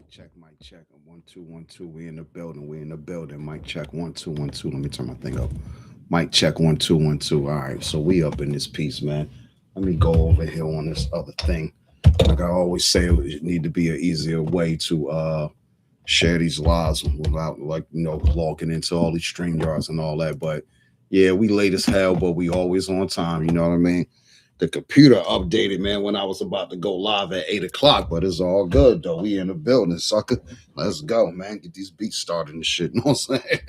Mic check. 1 2 1 2. We in the building. We in the building. Mic check. 1 2 1 2. Let me turn my thing up. Mic check. 1 2 1 2. All right. So we up in this piece, man. Let me go over here on this other thing. Like I always say, it need to be an easier way to share these lives without logging into all these stream yards and all that. But yeah, we late as hell, but we always on time. You know what I mean? The computer updated, man, when I was about to go live at 8 o'clock, but it's all good though. We in the building, sucker. Let's go, man. Get these beats started and shit. You know what I'm saying?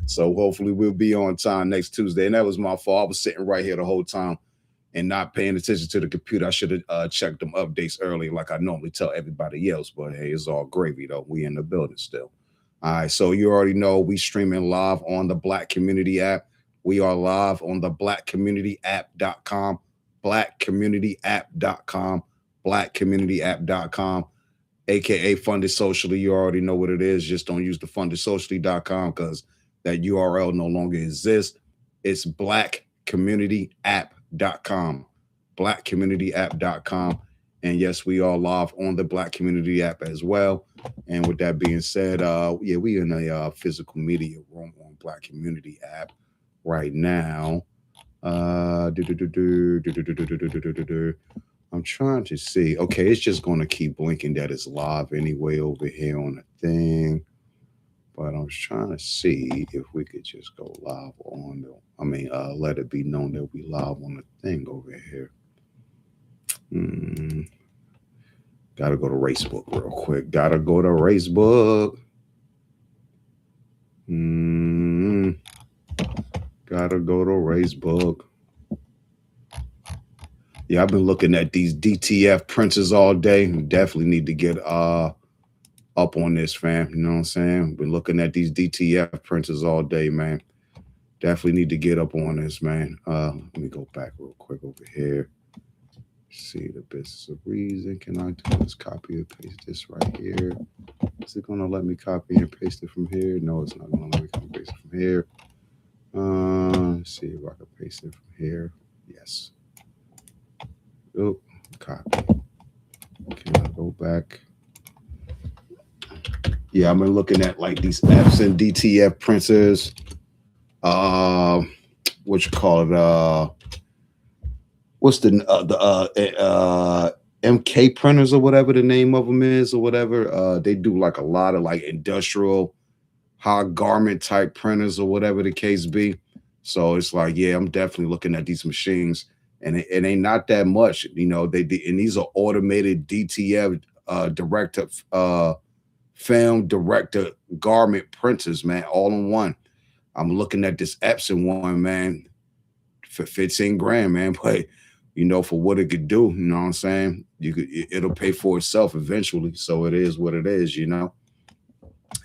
So hopefully we'll be on time next Tuesday. And that was my fault. I was sitting right here the whole time and not paying attention to the computer. I should have checked them updates early, like I normally tell everybody else. But hey, it's all gravy though. We in the building still. All right, so you already know we streaming live on the Black Community app. We are live on the blackcommunityapp.com, blackcommunityapp.com, blackcommunityapp.com, aka Funded Socially. You already know what it is. Just don't use the fundedsocially.com because that URL no longer exists. It's blackcommunityapp.com, blackcommunityapp.com. And yes, we are live on the Black Community app as well. And with that being said, yeah, we in a physical media room on Black Community app right now. I'm trying to see. Okay, it's just going to keep blinking that it's live anyway over here on the thing. But I was trying to see if we could just go live on the, let it be known that we live on the thing over here. Gotta go to Racebook real quick. Gotta go to Racebook. Gotta go to Racebook. Yeah, I've been looking at these DTF printers all day. Definitely need to get up on this, fam. You know what I'm saying? Been looking at these DTF printers all day, man. Definitely need to get up on this, man. Let me go back real quick over here. See the business of reason. Can I do this? Copy and paste this right here. Is it gonna let me copy and paste it from here? No, it's not gonna let me copy and paste it from here. Let's see if I can paste it from here. Yes. Oh, copy. Can I go back? Yeah, I've been looking at like these Epson DTF printers. What you call it? What's the MK printers or whatever the name of them is or whatever. They do like a lot of like industrial high garment type printers or whatever the case be. So it's like, yeah, I'm definitely looking at these machines, and it ain't not that much, you know. And these are automated DTF director film director garment printers, man, all in one. I'm looking at this Epson one, man, for 15 grand, man, but you know, for what it could do, you know what I'm saying? It'll pay for itself eventually. So it is what it is, you know.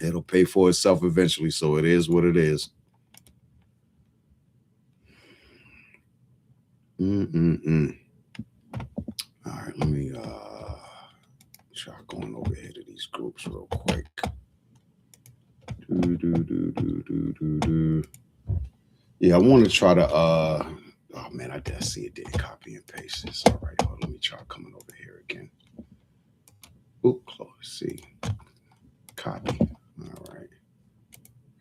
It'll pay for itself eventually. So it is what it is. All right, let me try going over here to these groups real quick. Yeah, I want to try to oh man, I did see it didn't copy and paste this. All right, hold on, let me try coming over here again. Oh, close. See. Copy. All right.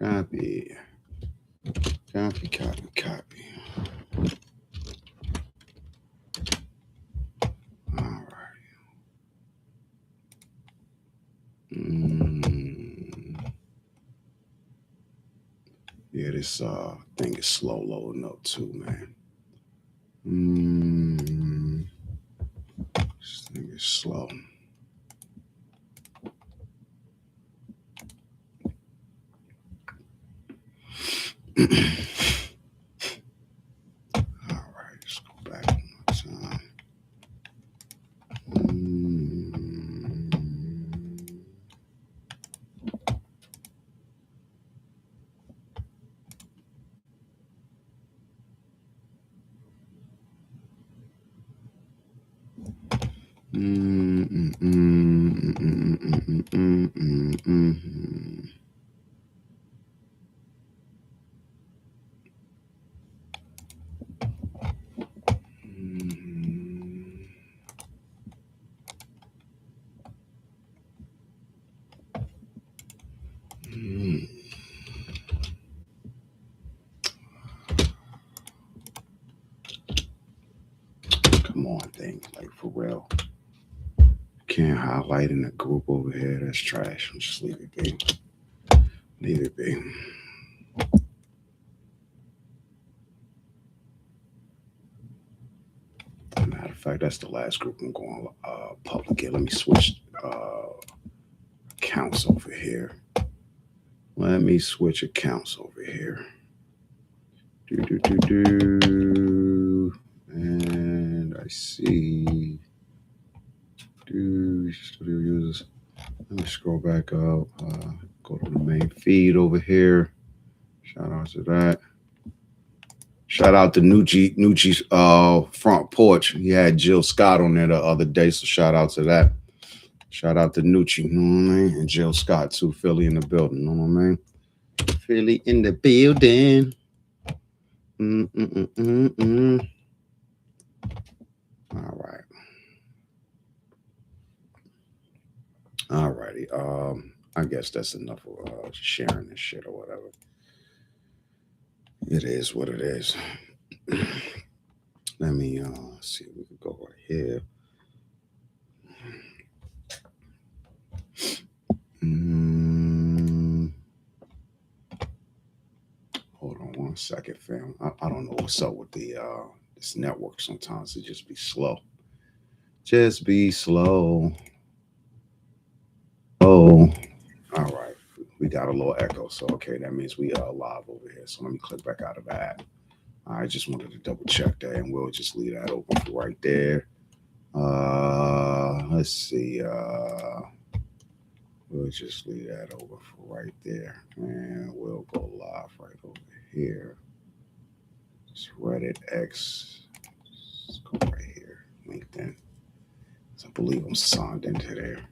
Copy. Copy, copy, copy. All right. Yeah, this thing is slow loading up too, man. This thing is slow. All right, let's go back one more time. for real. Can't highlight in the group over here. That's trash. Just leave it be. Leave it be. Matter of fact, that's the last group I'm going public here. Let me switch accounts over here. Let me switch accounts over here. And I see studio users. Let me scroll back up. Go to the main feed over here. Shout out to that. Shout out to Nucci's front porch. He had Jill Scott on there the other day, so shout out to that. Shout out to Nucci, you know what I mean? And Jill Scott too. Philly in the building, you know what I mean? Philly in the building. All right. All righty. I guess that's enough of sharing this shit or whatever. It is what it is. Let me see. We could go right here. Hold on one second, fam. I don't know what's up with the this network. Sometimes it just be slow. Just be slow. Oh, all right. We got a little echo, so okay, that means we are live over here. So let me click back out of that. I just wanted to double check that, and we'll just leave that open for right there. Let's see. We'll just leave that over for right there, and we'll go live right over here. It's Reddit X. Let's go right here, LinkedIn. So I believe I'm signed into there.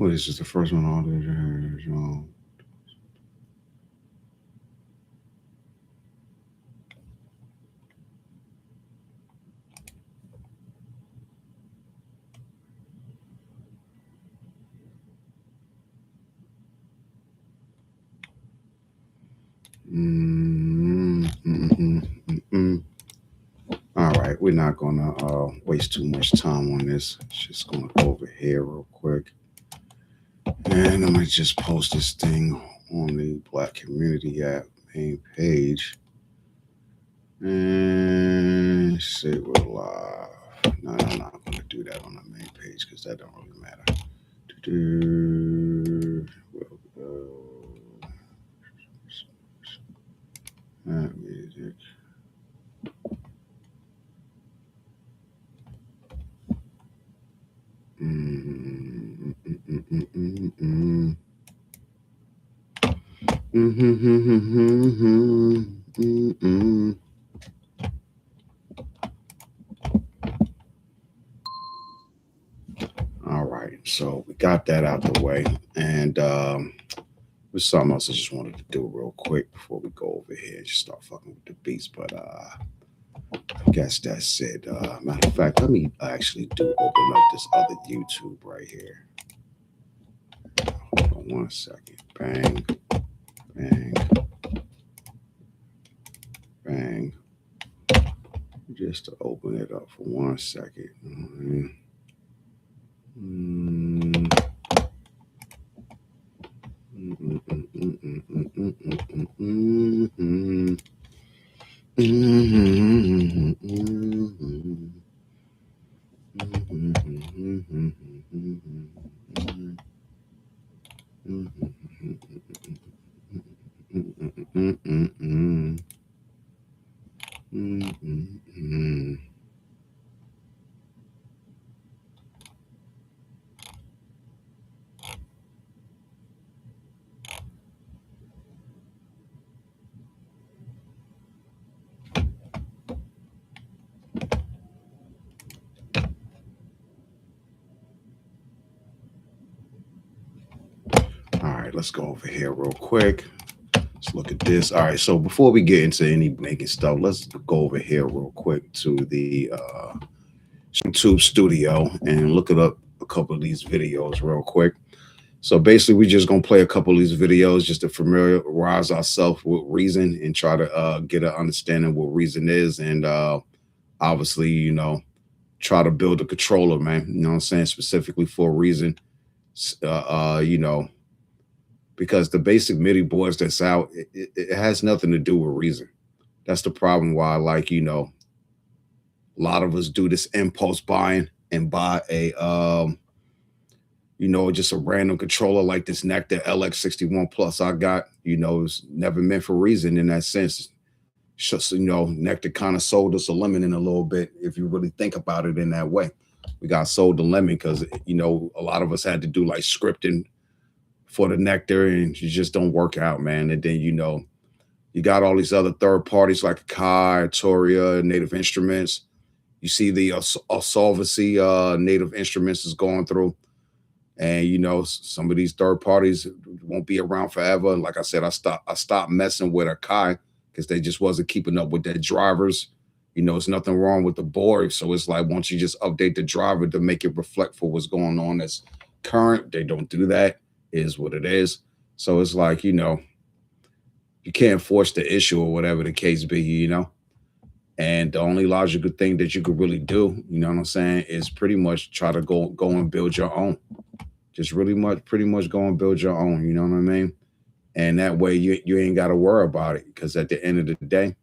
Well, this is the first one on there. All right, we're not gonna waste too much time on this. Just gonna go over here real quick, and I'm gonna just post this thing on the Black Community app main page, and say we're live. No, I'm not gonna do that on the main page because that don't really matter. We'll go. Music. All right, so we got that out the way, and there's something else I just wanted to do real quick before we go over here and just start fucking with the beats. But I guess that's it. Matter of fact, let me actually open up this other YouTube right here. Hold on one second. Bang, bang, bang. Just to open it up for 1 second. All right, let's go over here real quick. Let's look at this. All right. So before we get into any making stuff, let's go over here real quick to the YouTube studio and look it up a couple of these videos real quick. So basically, we just gonna play a couple of these videos just to familiarize ourselves with reason and try to get an understanding what reason is, and obviously, try to build a controller, man. You know what I'm saying? Specifically for reason, because the basic MIDI boards that's out, it has nothing to do with reason. That's the problem. Why, a lot of us do this impulse buying and buy a just a random controller like this Nectar LX61 Plus I got. It's never meant for reason in that sense. Just, Nectar kind of sold us a lemon in a little bit, if you really think about it in that way. We got sold the lemon because, a lot of us had to do like scripting for the Nectar, and you just don't work out, man. And then, you got all these other third parties like Akai, Toria, Native Instruments. You see the solvency Native Instruments is going through. And some of these third parties won't be around forever. And like I said, I stopped messing with Akai because they just wasn't keeping up with their drivers. It's nothing wrong with the board. So it's like once you just update the driver to make it reflect for what's going on that's current, they don't do that. It is what it is. So it's like, you can't force the issue or whatever the case be, And the only logical thing that you could really do, you know what I'm saying, is pretty much try to go and build your own. Just pretty much go and build your own, you know what I mean? And that way you ain't got to worry about it, because at the end of the day,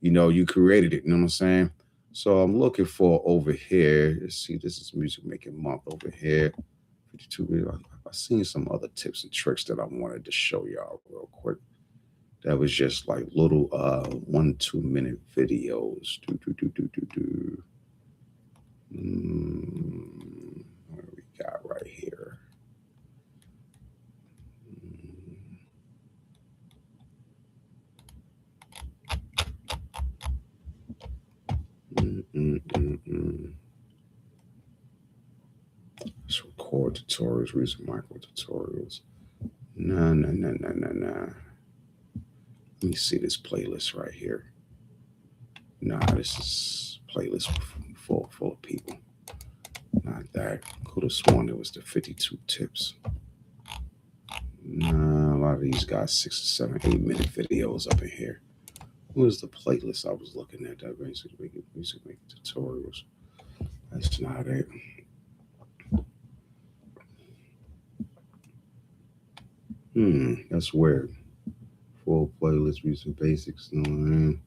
you created it, you know what I'm saying? So I'm looking for over here. Let's see, this is music making month over here. 52. I've seen some other tips and tricks that I wanted to show y'all real quick. That was just like little 1-2 minute videos. What do we got right here? Let's record tutorials, recent micro tutorials. Nah. Let me see this playlist right here. Nah, this is playlist full of people. Not that. Could have sworn it was the 52 tips. Nah, a lot of these got 6 or 7, 8 minute videos up in here. What was the playlist I was looking at? That music making tutorials. That's not it. That's weird. Full playlist, reason basics. You know what I mean?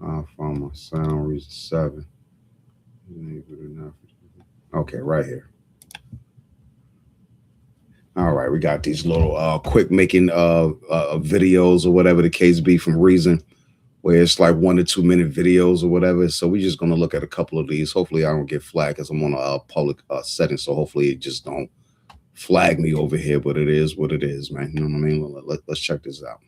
I found my sound, reason 7. Okay, right here. All right, we got these little quick making videos or whatever the case be from Reason, where it's like 1 to 2 minute videos or whatever. So we're just gonna look at a couple of these. Hopefully I don't get flagged because I'm on a public setting. So hopefully it just don't flag me over here. But it is what it is, man. You know what I mean? Let's check this out.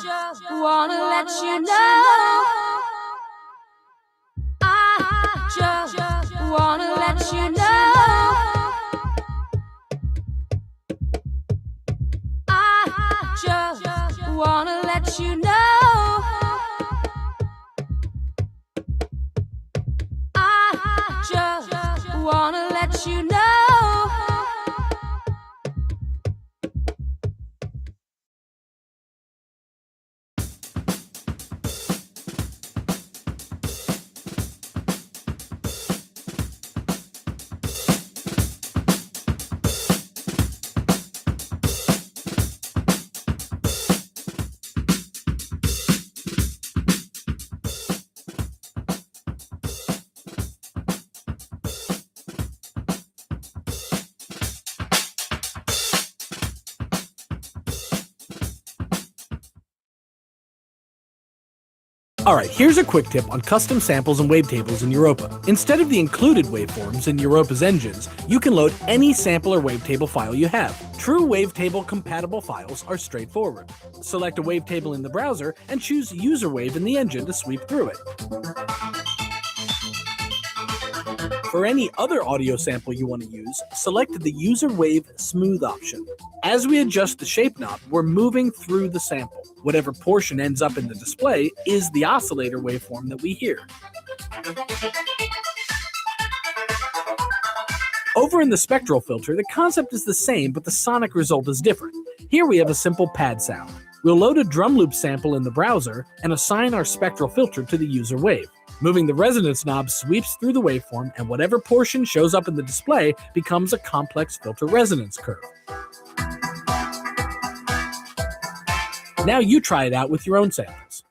Just wanna let you know. I just wanna let you know. I just wanna let you know. I just wanna let you know. Alright, here's a quick tip on custom samples and wavetables in Europa. Instead of the included waveforms in Europa's engines, you can load any sample or wavetable file you have. True wavetable compatible files are straightforward. Select a wavetable in the browser and choose user wave in the engine to sweep through it. For any other audio sample you want to use, select the User Wave Smooth option. As we adjust the shape knob, we're moving through the sample. Whatever portion ends up in the display is the oscillator waveform that we hear. Over in the spectral filter, the concept is the same, but the sonic result is different. Here we have a simple pad sound. We'll load a drum loop sample in the browser and assign our spectral filter to the user wave. Moving the resonance knob sweeps through the waveform, and whatever portion shows up in the display becomes a complex filter resonance curve. Now you try it out with your own samples.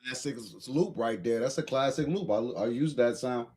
Classic loop right there. That's a classic loop. I use that sound.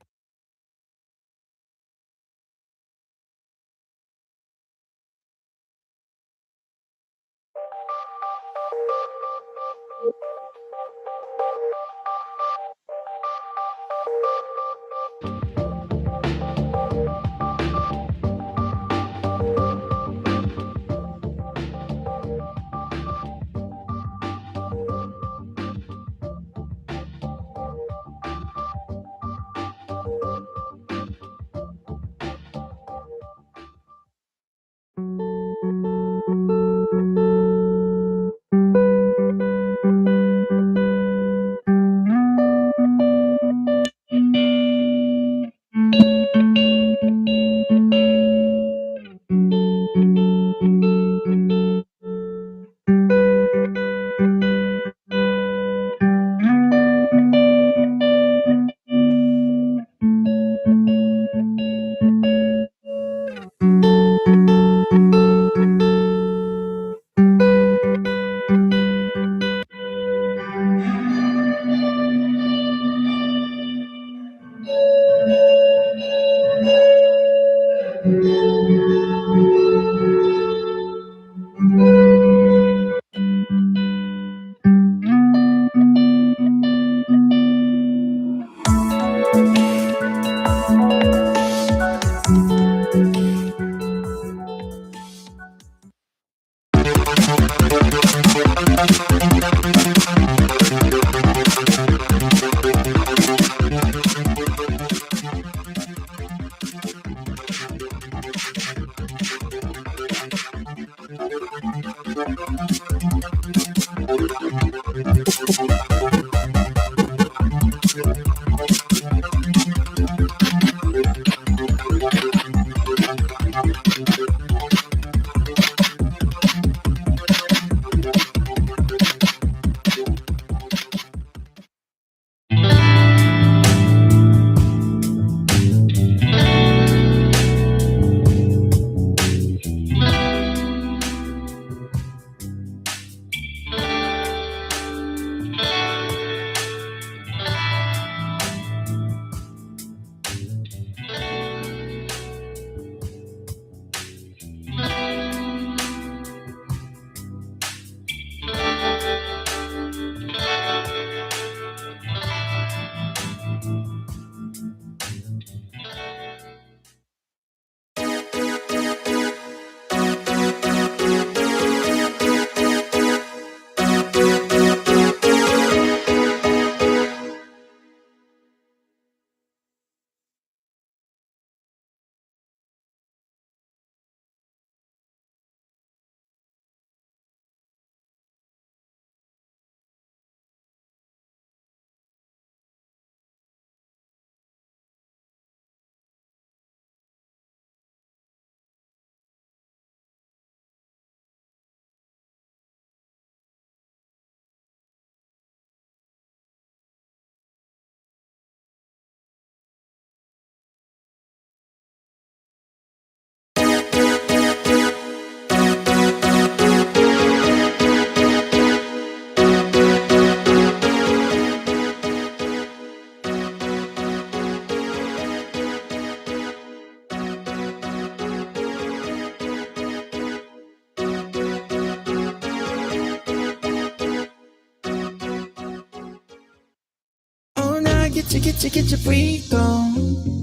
Get your freak on.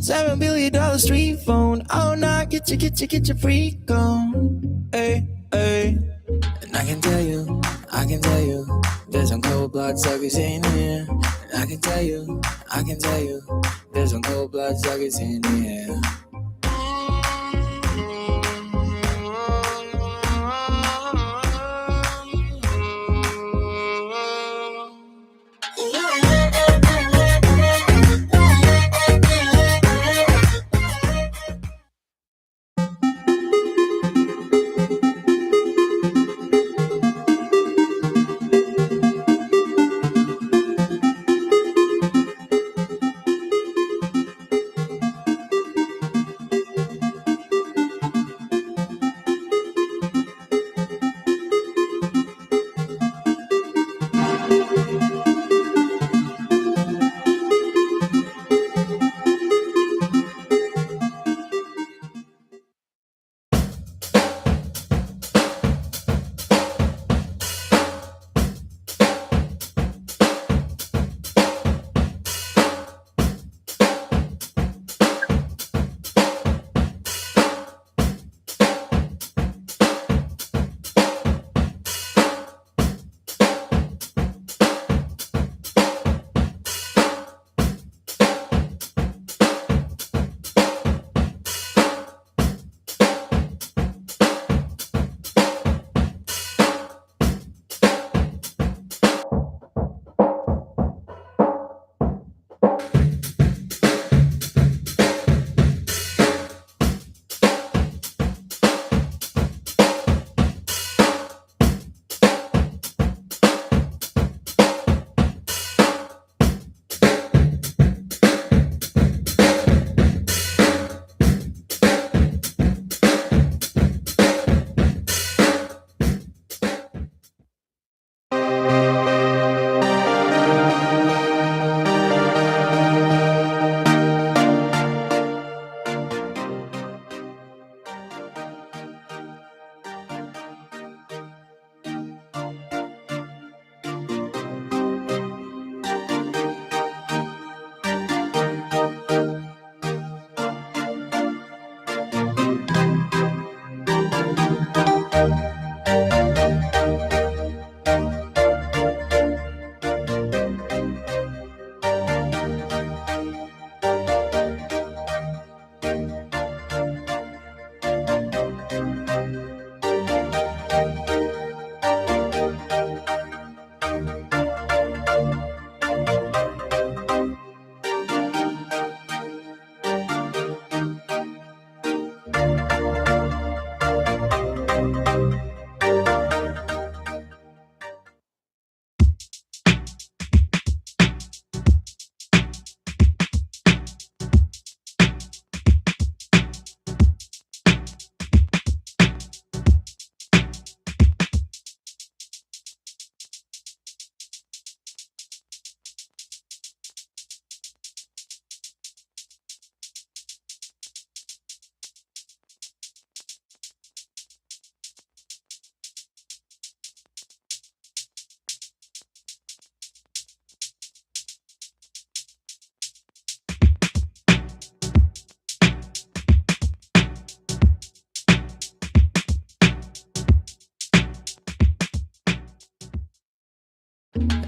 $7 billion street phone. Oh, nah, get your freak on. Hey, hey. And I can tell you there's some cold blood suckers in here. And I can tell you, there's some cold blood suckers in here.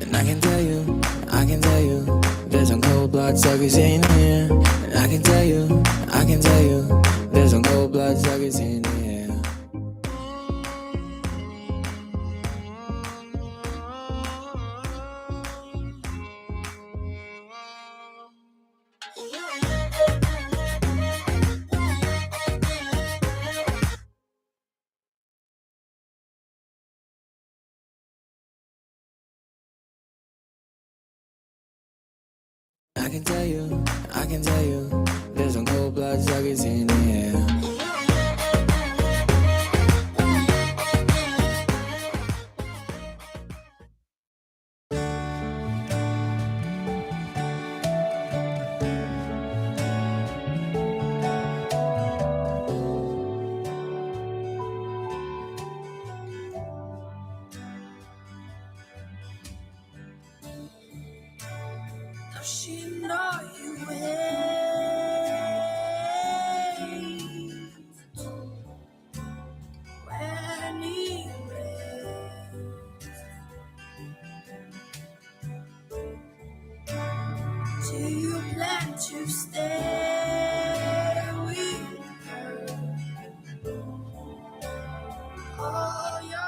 And I can tell you, there's some cold blood suckers in here. And I can tell you, there's some cold blood suckers in here. I can tell you, there's some cold blood suckers in here. She know you will. When he rains, Do you plan to stay with her? Oh, your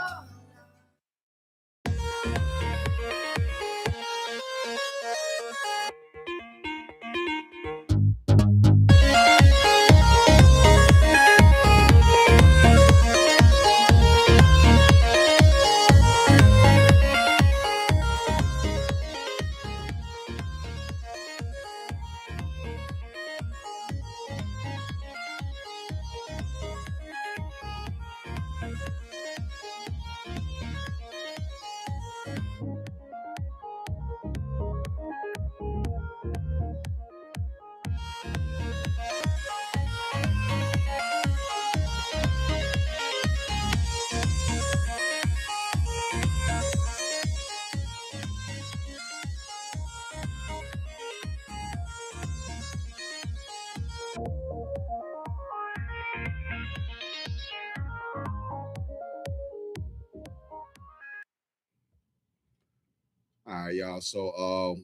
All right, y'all. So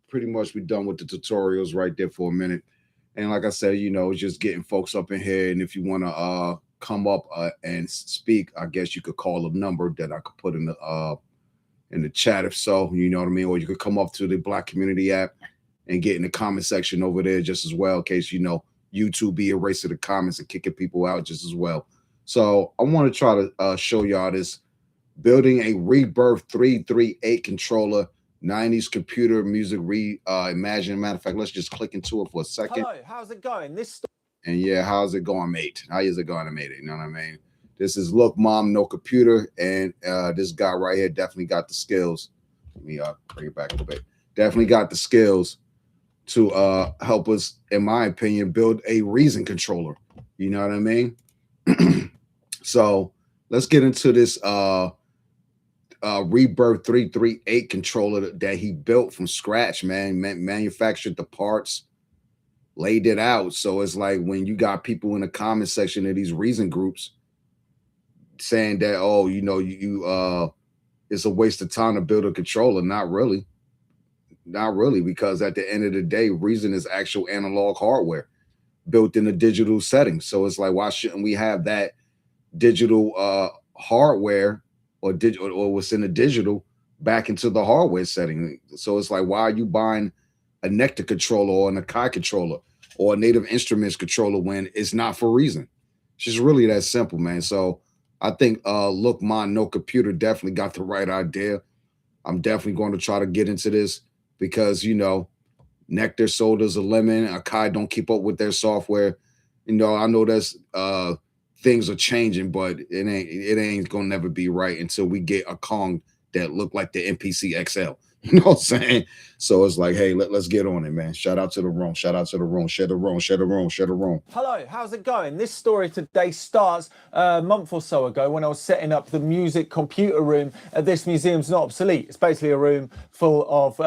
pretty much we done with the tutorials right there for a minute. And like I said, it's just getting folks up in here. And if you want to come up and speak, I guess you could call a number that I could put in the chat if so, you know what I mean? Or you could come up to the Black Community app and get in the comment section over there just as well, in case YouTube be erasing the comments and kicking people out just as well. So I want to try to show y'all this building a Rebirth 338 controller, 90s computer music reimagine. Matter of fact, let's just click into it for a second. Hello, how's it going? And yeah, how's it going, mate? How is it going, mate? You know what I mean? This is Look Mom No Computer, and this guy right here definitely got the skills. Let me bring it back a little bit. Definitely got the skills to help us, in my opinion, build a Reason controller. You know what I mean? So let's get into this Rebirth 338 controller that he built from scratch, man. Manufactured the parts, laid it out. So it's like when you got people in the comment section of these Reason groups saying that, oh, it's a waste of time to build a controller. Not really, because at the end of the day, Reason is actual analog hardware built in a digital setting. So it's like, why shouldn't we have that digital hardware or what's in the digital back into the hardware setting? So it's like, why are you buying a Nectar controller or an Akai controller or a Native Instruments controller when it's not for Reason? It's just really that simple, man. So I think Look Mom No Computer definitely got the right idea. I'm definitely going to try to get into this because, Nectar sold us a lemon. Akai don't keep up with their software. I know that's things are changing, but it ain't gonna never be right until we get a Kong that look like the NPC XL. You know what I'm saying? So it's like, hey, let's get on it, man. Shout out to the room. Shout out to the room. Share the room. Share the room. Share the room. Hello, how's it going? This story today starts a month or so ago when I was setting up the music computer room at this museum's not obsolete. It's basically a room full of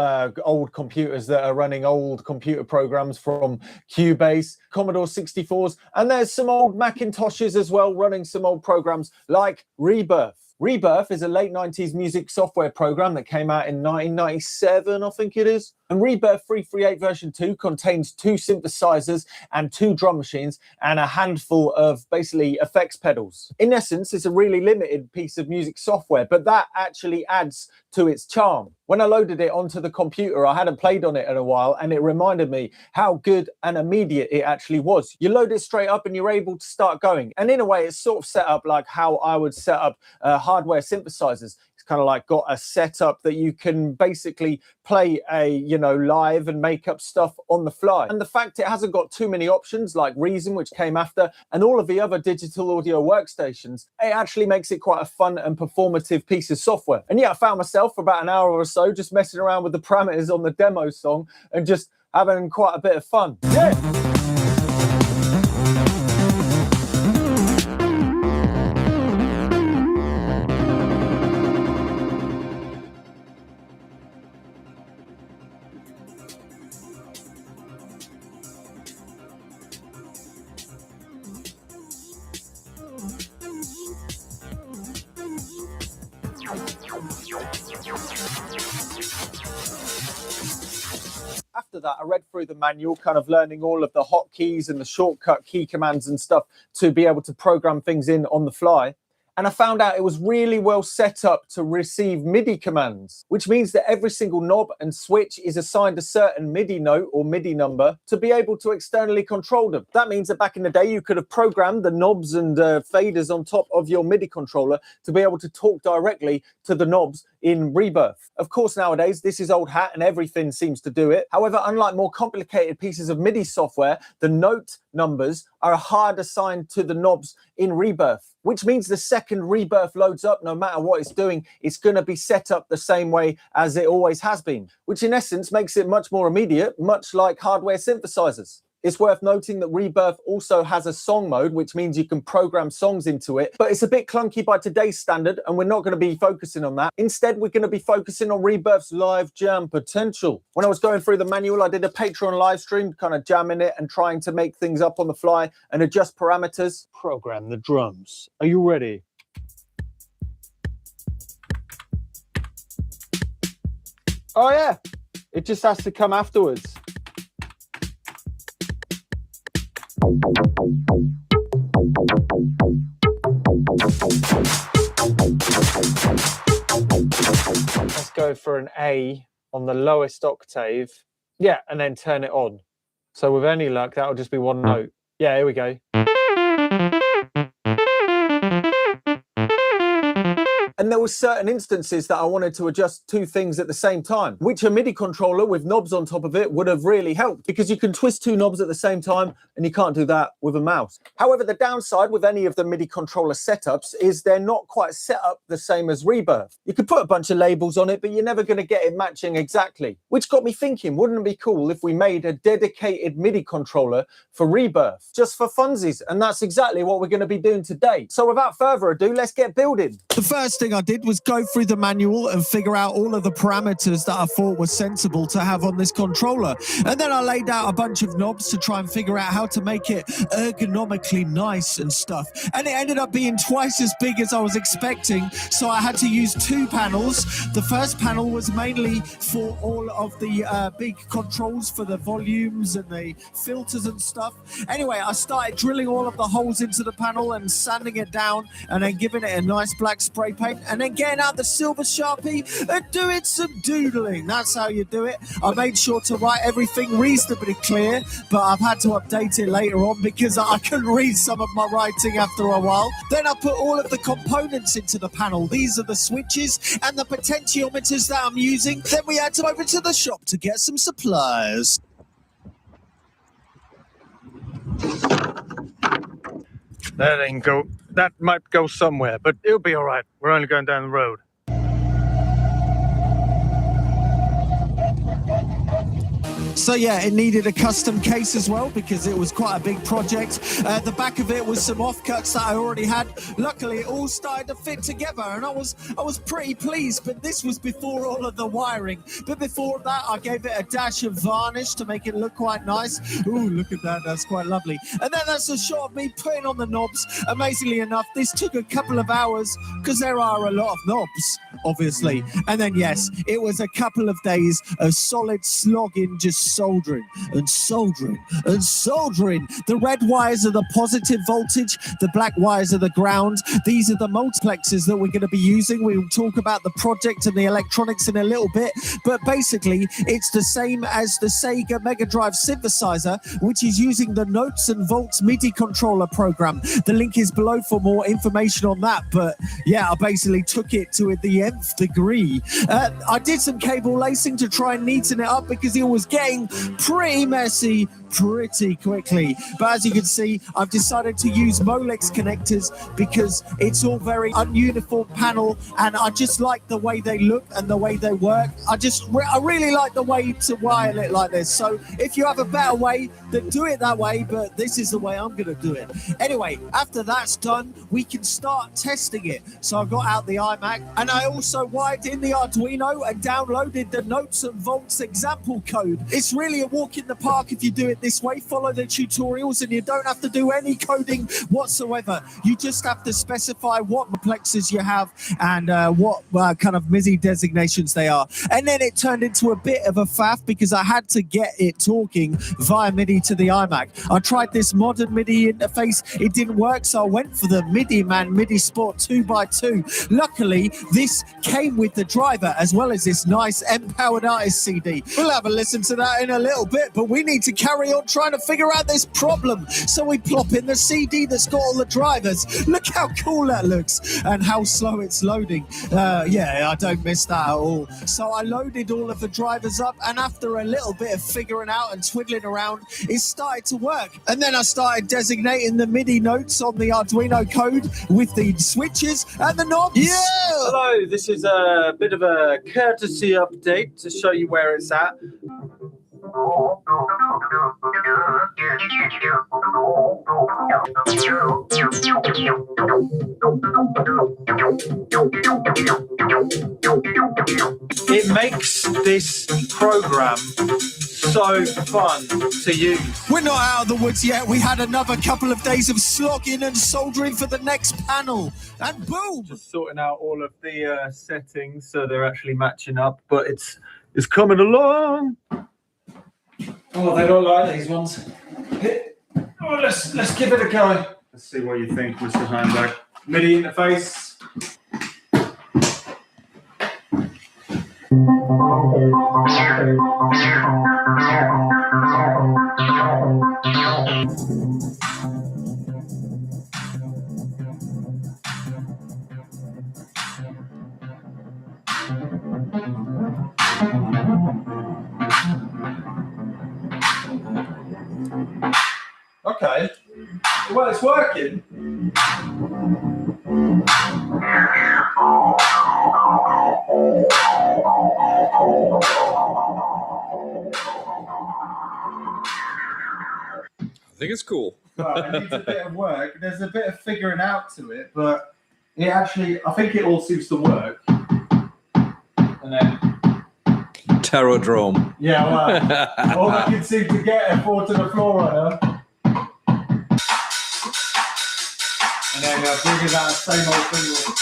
old computers that are running old computer programs from Cubase, Commodore 64s, and there's some old Macintoshes as well running some old programs like Rebirth. Rebirth is a late 90s music software program that came out in 1997, I think it is. And Rebirth 338 version 2 contains 2 synthesizers and 2 drum machines and a handful of basically effects pedals. In essence, it's a really limited piece of music software, but that actually adds to its charm. When I loaded it onto the computer, I hadn't played on it in a while, and it reminded me how good and immediate it actually was. You load it straight up and you're able to start going. And in a way, it's sort of set up like how I would set up hardware synthesizers. It's kind of like got a setup that you can basically play live and make up stuff on the fly. And the fact it hasn't got too many options like Reason, which came after, and all of the other digital audio workstations, it actually makes it quite a fun and performative piece of software. And yeah, I found myself for about an hour or so just messing around with the parameters on the demo song and just having quite a bit of fun. Yeah. that, I read through the manual, kind of learning all of the hotkeys and the shortcut key commands and stuff to be able to program things in on the fly. And I found out it was really well set up to receive MIDI commands, which means that every single knob and switch is assigned a certain MIDI note or MIDI number to be able to externally control them. That means that back in the day, you could have programmed the knobs and faders on top of your MIDI controller to be able to talk directly to the knobs in Rebirth. Of course, nowadays, this is old hat and everything seems to do it. However, unlike more complicated pieces of MIDI software, the note numbers are hard assigned to the knobs in Rebirth, which means the second Rebirth loads up, no matter what it's doing, it's going to be set up the same way as it always has been, which in essence makes it much more immediate, much like hardware synthesizers. It's worth noting that Rebirth also has a song mode, which means you can program songs into it, but it's a bit clunky by today's standard, and we're not going to be focusing on that. Instead, we're going to be focusing on Rebirth's live jam potential. When I was going through the manual, I did a Patreon live stream, kind of jamming it and trying to make things up on the fly and adjust parameters. Program the drums. Are you ready? Oh yeah, it just has to come afterwards. Let's go for an A on the lowest octave. Yeah, and then turn it on. So with any luck, that'll just be one note. Yeah, here we go. And there were certain instances that I wanted to adjust two things at the same time, which a MIDI controller with knobs on top of it would have really helped, because you can twist two knobs at the same time and you can't do that with a mouse. However, the downside with any of the MIDI controller setups is they're not quite set up the same as Rebirth. You could put a bunch of labels on it, but you're never going to get it matching exactly, which got me thinking, wouldn't it be cool if we made a dedicated MIDI controller for Rebirth, just for funsies? And that's exactly what we're going to be doing today. So without further ado, let's get building. The first thing I did was go through the manual and figure out all of the parameters that I thought were sensible to have on this controller. And then I laid out a bunch of knobs to try and figure out how to make it ergonomically nice and stuff. And it ended up being twice as big as I was expecting. So I had to use two panels. The first panel was mainly for all of the big controls for the volumes and the filters and stuff. Anyway, I started drilling all of the holes into the panel and sanding it down and then giving it a nice black spray paint, and then getting out the silver Sharpie and doing some doodling. That's how you do it. I made sure to write everything reasonably clear, but I've had to update it later on because I couldn't read some of my writing after a while. Then I put all of the components into the panel. These are the switches and the potentiometers that I'm using. Then we had to go over to the shop to get some supplies. That ain't go. That might go somewhere, but it'll be all right. We're only going down the road. So yeah, it needed a custom case as well because it was quite a big project. The back of it was some offcuts that I already had. Luckily, it all started to fit together, and I was pretty pleased. But this was before all of the wiring. But before that, I gave it a dash of varnish to make it look quite nice. Ooh, look at that! That's quite lovely. And then that's a shot of me putting on the knobs. Amazingly enough, this took a couple of hours because there are a lot of knobs, obviously. And then yes, it was a couple of days of solid slogging, just soldering and soldering and soldering. The red wires are the positive voltage, the black wires are the ground. These are the multiplexers that we're going to be using. We will talk about the project and the electronics in a little bit, but basically it's the same as the Sega Mega Drive synthesizer, which is using the Notes and Volts MIDI controller program. The link is below for more information on that, but yeah, I basically took it to the nth degree. I did some cable lacing to try and neaten it up because it was getting pretty messy pretty quickly. But as you can see, I've decided to use Molex connectors because it's all very ununiform panel, and I just like the way they look and the way they work. I really like the way to wire it like this. So if you have a better way, then do it that way, but this is the way I'm going to do it. Anyway, after that's done, we can start testing it. So I got out the iMac, and I also wired in the Arduino and downloaded the Notes and Volts example code. It's It's really a walk in the park if you do it this way. Follow the tutorials and you don't have to do any coding whatsoever. You just have to specify what multiplexers you have and what kind of MIDI designations they are. And then it turned into a bit of a faff because I had to get it talking via MIDI to the iMac. I tried this modern MIDI interface. It didn't work, so I went for the MIDI Man MIDI Sport 2x2. Luckily, this came with the driver as well as this nice Empowered Artist CD. We'll have a listen to that in a little bit, but we need to carry on trying to figure out this problem. So we plop in the CD that's got all the drivers. Look how cool that looks and how slow it's loading. Yeah, I don't miss that at all. So I loaded all of the drivers up, and after a little bit of figuring out and twiddling around, it started to work. And then I started designating the MIDI notes on the Arduino code with the switches and the knobs. Yeah! Hello, this is a bit of a courtesy update to show you where it's at. It makes this program so fun to use. We're not out of the woods yet. We had another couple of days of slogging and soldering for the next panel. And boom! Just sorting out all of the settings so they're actually matching up, but it's coming along. Oh, they don't like these ones. Oh, let's give it a go. Let's see what you think, Mr. Heinberg. MIDI interface. Okay. Well, it's working. I think it's cool. Well, it needs a bit of work. There's a bit of figuring out to it, but it actually, I think it all seems to work. And then Terradrome. yeah, well, all I can seem to get is fall to the floor runner. And then bringing that same old thing.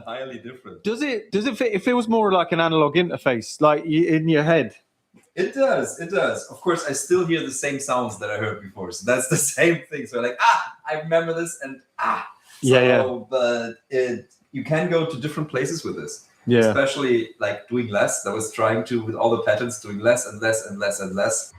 Highly different. Does it fit? It feels more like an analog interface, like in your head. It does. It does. Of course, I still hear the same sounds that I heard before. So that's the same thing. So like, I remember this and So, but you can go to different places with this. Yeah. Especially like doing less. I was trying to, with all the patterns, doing less and less and less and less.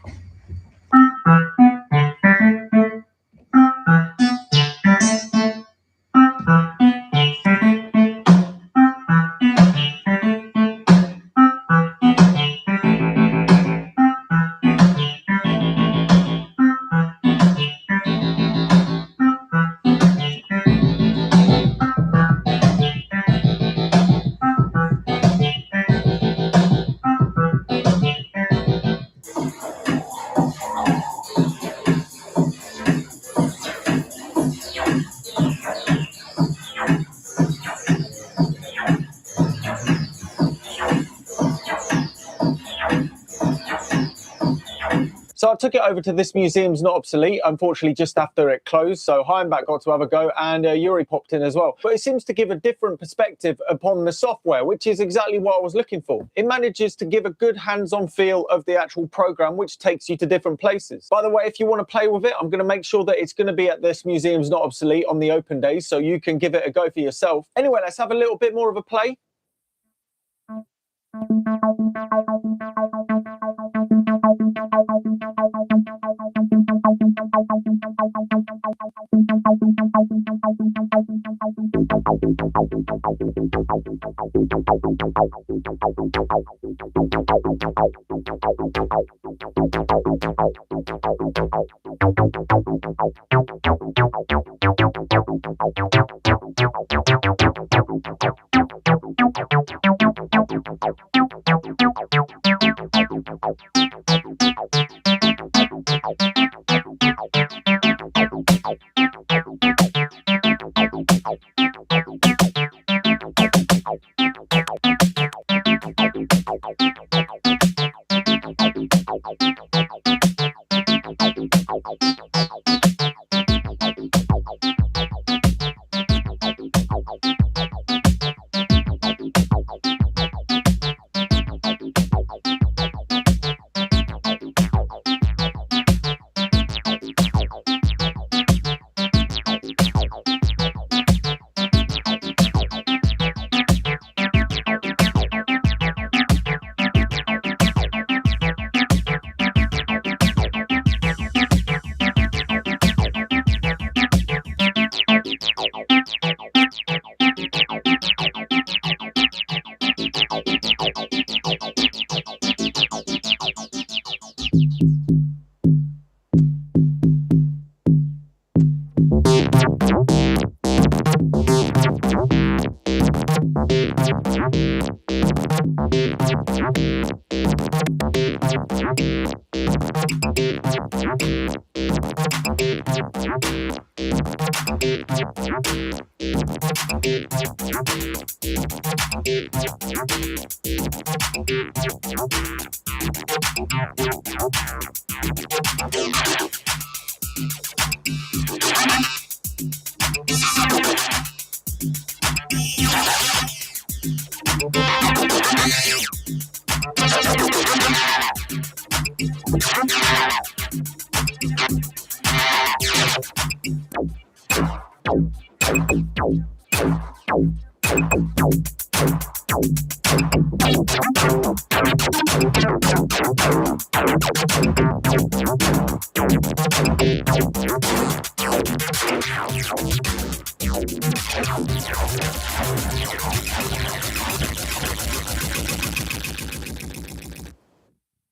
So I took it over to This Museum's Not Obsolete, unfortunately just after it closed. So hi, I'm back, got to have a go, and Yuri popped in as well. But it seems to give a different perspective upon the software, which is exactly what I was looking for. It manages to give a good hands-on feel of the actual program, which takes you to different places. By the way, if you want to play with it, I'm going to make sure that it's going to be at This Museum's Not Obsolete on the open days, so you can give it a go for yourself. Anyway, let's have a little bit more of a play.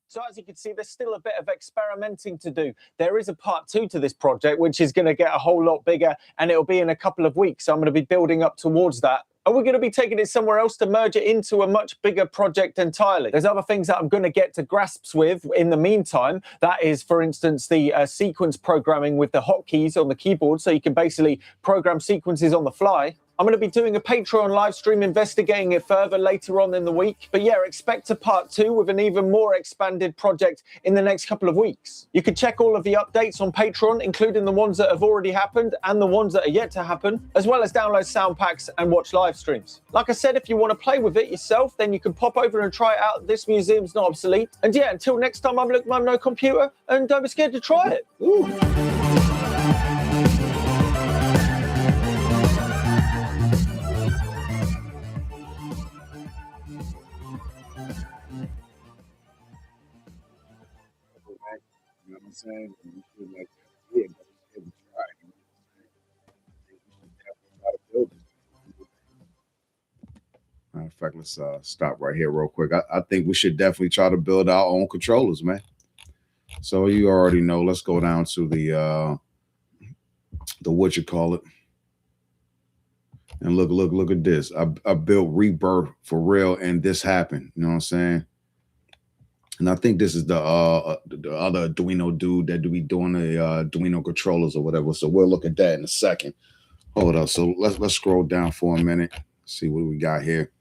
So as you can see, there's still a bit of experimenting to do. There is a part 2 to this project, which is going to get a whole lot bigger, and it'll be in a couple of weeks. So I'm going to be building up towards that. And we're going to be taking it somewhere else to merge it into a much bigger project entirely. There's other things that I'm going to get to grasps with in the meantime. That is, for instance, the sequence programming with the hotkeys on the keyboard, so you can basically program sequences on the fly. I'm going to be doing a Patreon live stream investigating it further later on in the week. But yeah, expect a part 2 with an even more expanded project in the next couple of weeks. You can check all of the updates on Patreon, including the ones that have already happened and the ones that are yet to happen, as well as download sound packs and watch live streams. Like I said, if you want to play with it yourself, then you can pop over and try it out. This museum's not obsolete. And yeah, until next time, I'm Luke Mum No Computer, and don't be scared to try it. Ooh. You know what I'm saying? You feel like, yeah, but it was right. You know what I'm saying? We should definitely try to build it. Matter of fact, let's stop right here real quick. I think we should definitely try to build our own controllers, man. So you already know. Let's go down to the what you call it, and look at this. I built Rebirth for real, and this happened. You know what I'm saying? And I think this is the other Arduino dude that do be doing the Arduino controllers or whatever. So we'll look at that in a second. Hold up. So let's scroll down for a minute. See what we got here.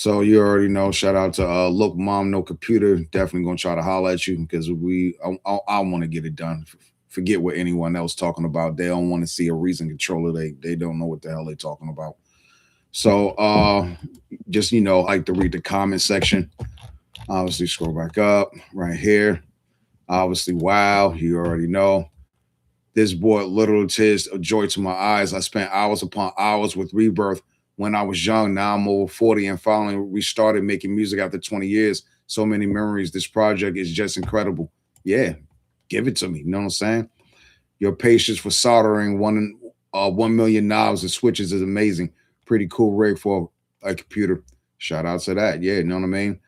So you already know. Shout out to Look Mom No Computer. Definitely gonna try to holler at you because I want to get it done. Forget what anyone else talking about. They don't want to see a Reason controller. They don't know what the hell they talking about. So just like to read the comment section. Obviously, scroll back up right here. Obviously, wow, you already know. This brought literal tears of joy to my eyes. I spent hours upon hours with Rebirth when I was young. Now I'm over 40 and finally restarted making music after 20 years. So many memories. This project is just incredible. Yeah, give it to me. You know what I'm saying? Your patience for soldering 1 million knobs and switches is amazing. Pretty cool rig for a computer. Shout out to that. Yeah, you know what I mean?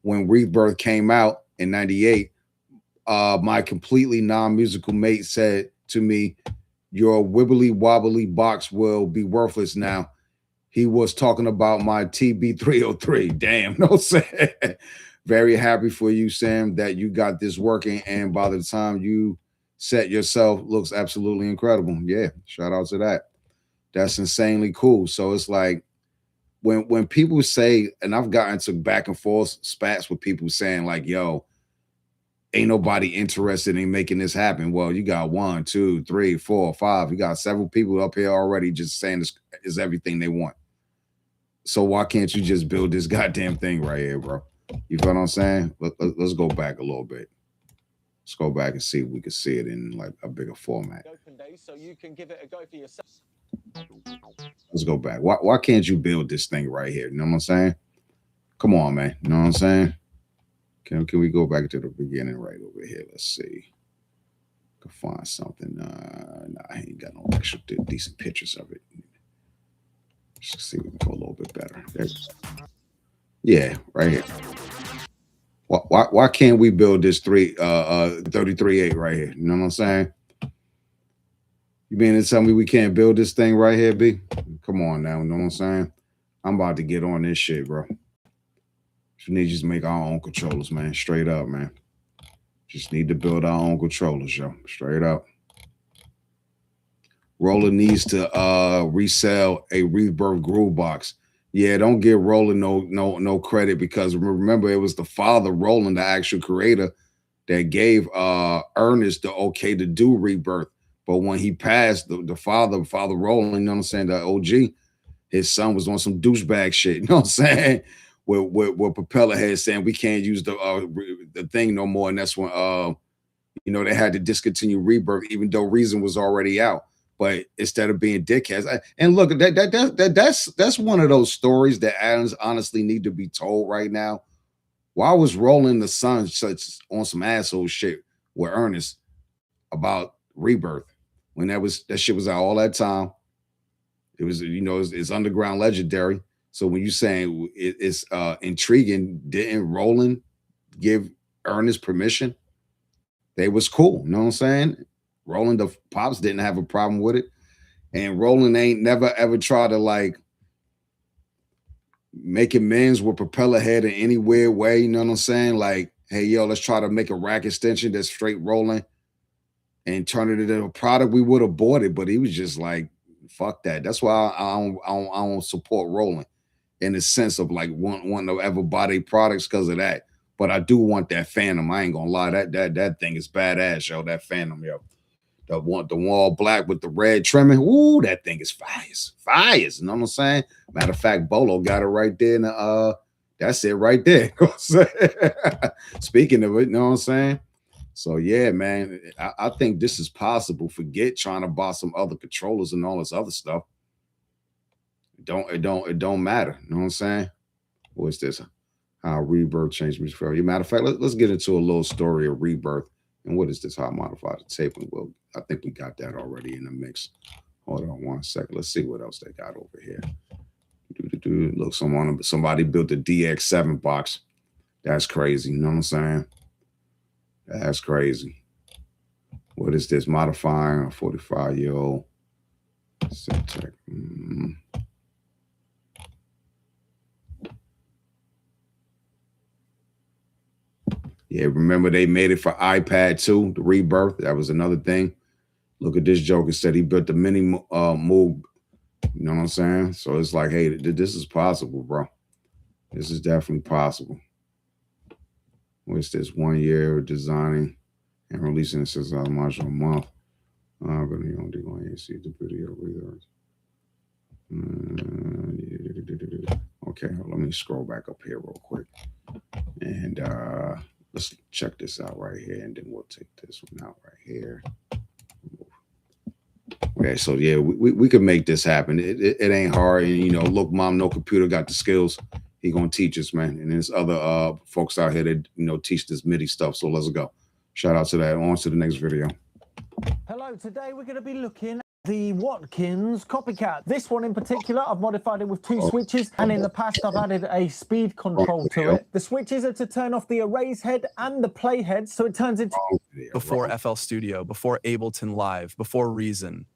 When Rebirth came out in 98, my completely non-musical mate said to me, your wibbly wobbly box will be worthless now. He was talking about my TB303. Damn, no saying. Very happy for you, Sam, that you got this working. And by the time you set yourself, looks absolutely incredible. Yeah, shout out to that. That's insanely cool. So it's like when people say, and I've gotten to back and forth spats with people saying like, yo, ain't nobody interested in making this happen. Well, you got 1, 2, 3, 4, 5. You got several people up here already just saying this is everything they want. So why can't you just build this goddamn thing right here, bro? You feel what I'm saying? Let's go back a little bit. Let's go back and see if we can see it in like a bigger format. Open days, so you can give it a go for yourself. Let's go back. Why can't you build this thing right here? You know what I'm saying? Come on, man. You know what I'm saying? Can we go back to the beginning right over here? Let's see. Can find something. Nah, I ain't got no extra decent pictures of it. Let's see if we can go a little bit better. Yeah, right here. Why can't we build this 33.8 right here? You know what I'm saying? You mean to tell me we can't build this thing right here, B? Come on now, you know what I'm saying? I'm about to get on this shit, bro. We need to just make our own controllers, man. Straight up, man. Just need to build our own controllers, yo. Straight up. Roller needs to resell a Rebirth groove box. Yeah, don't give Roland no credit because remember it was the father, Roland, the actual creator, that gave Ernest the okay to do Rebirth. But when he passed, the father Roland, you know what I'm saying, the OG, his son was on some douchebag shit, you know what I'm saying? Where Propeller Head saying we can't use the thing no more, and that's when they had to discontinue Rebirth, even though Reason was already out. But instead of being dickheads, and look, that's one of those stories that honestly need to be told right now. Why was Roland the son such on some asshole shit with Ernest about Rebirth when that shit was out all that time? It was, it's underground legendary. So when you saying it's intriguing, didn't Roland give Ernest permission? They was cool, you know what I'm saying? Roland the Pops didn't have a problem with it. And Roland ain't never ever tried to like make amends with Propeller Head in any weird way, you know what I'm saying? Like, hey, yo, let's try to make a rack extension that's straight Roland and turn it into a product we would have bought it. But he was just like, fuck that. That's why I don't support Roland in the sense of like wanting to ever buy their products because of that. But I do want that Phantom. I ain't gonna lie, that thing is badass, yo. That Phantom, yo. The one all black with the red trimming. Ooh, that thing is fires. You know what I'm saying? Matter of fact, Bolo got it right there. And that's it right there. Speaking of it, you know what I'm saying? So yeah, man, I think this is possible. Forget trying to buy some other controllers and all this other stuff. It don't matter. You know what I'm saying? What's this? How Rebirth changed me forever. Matter of fact, let's get into a little story of Rebirth. And what is this? How I modified the tape? Well, I think we got that already in the mix. Hold on 1 second. Let's see what else they got over here. Look, somebody built a DX7 box. That's crazy. You know what I'm saying? That's crazy. What is this? Modifying a 45-year-old. Yeah, remember they made it for iPad too, the Rebirth. That was another thing. Look at this joker said he built the mini Moog. You know what I'm saying? So it's like, hey, this is possible, bro. This is definitely possible. What's this? 1 year of designing and releasing this as a module a month. But you don't do I see the video readers. Okay, let me scroll back up here real quick. And let's check this out right here, and then we'll take this one out right here. Okay, so yeah, we can make this happen. It ain't hard. And, you know, look, mom, no computer got the skills. He gonna teach us, man. And there's other folks out here that, you know, teach this MIDI stuff. So let's go. Shout out to that. On to the next video. Hello, today we're going to be looking at the Watkins Copycat. This one in particular, I've modified it with 2 switches, and in the past I've added a speed control to it. The switches are to turn off the erase head and the play head, so it turns into... Before FL Studio, before Ableton Live, before Reason,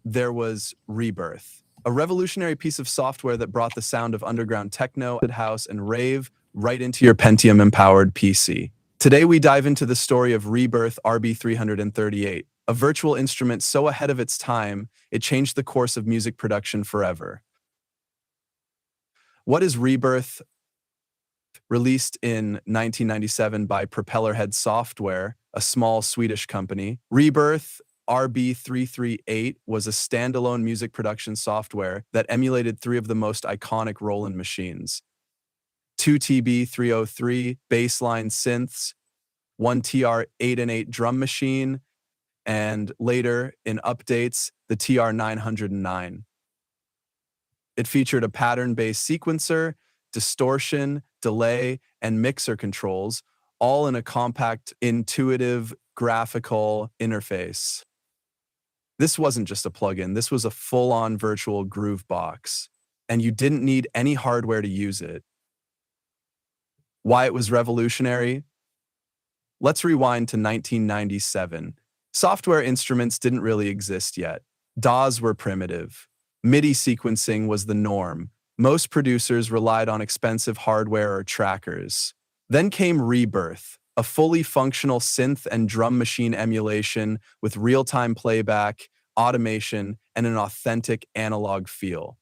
there was Rebirth, a revolutionary piece of software that brought the sound of underground techno, house, and rave right into your Pentium-empowered PC. Today we dive into the story of Rebirth RB338, a virtual instrument so ahead of its time, it changed the course of music production forever. What is Rebirth? Released in 1997 by Propellerhead Software, a small Swedish company, Rebirth RB338 was a standalone music production software that emulated 3 of the most iconic Roland machines: 2 TB303 bassline synths, 1 TR-8 drum machine, and later, in updates, the TR-909. It featured a pattern-based sequencer, distortion, delay, and mixer controls, all in a compact, intuitive, graphical interface. This wasn't just a plugin, this was a full-on virtual groove box, and you didn't need any hardware to use it. Why it was revolutionary? Let's rewind to 1997. Software instruments didn't really exist yet. DAWs were primitive. MIDI sequencing was the norm. Most producers relied on expensive hardware or trackers. Then came Rebirth, a fully functional synth and drum machine emulation with real-time playback, automation, and an authentic analog feel.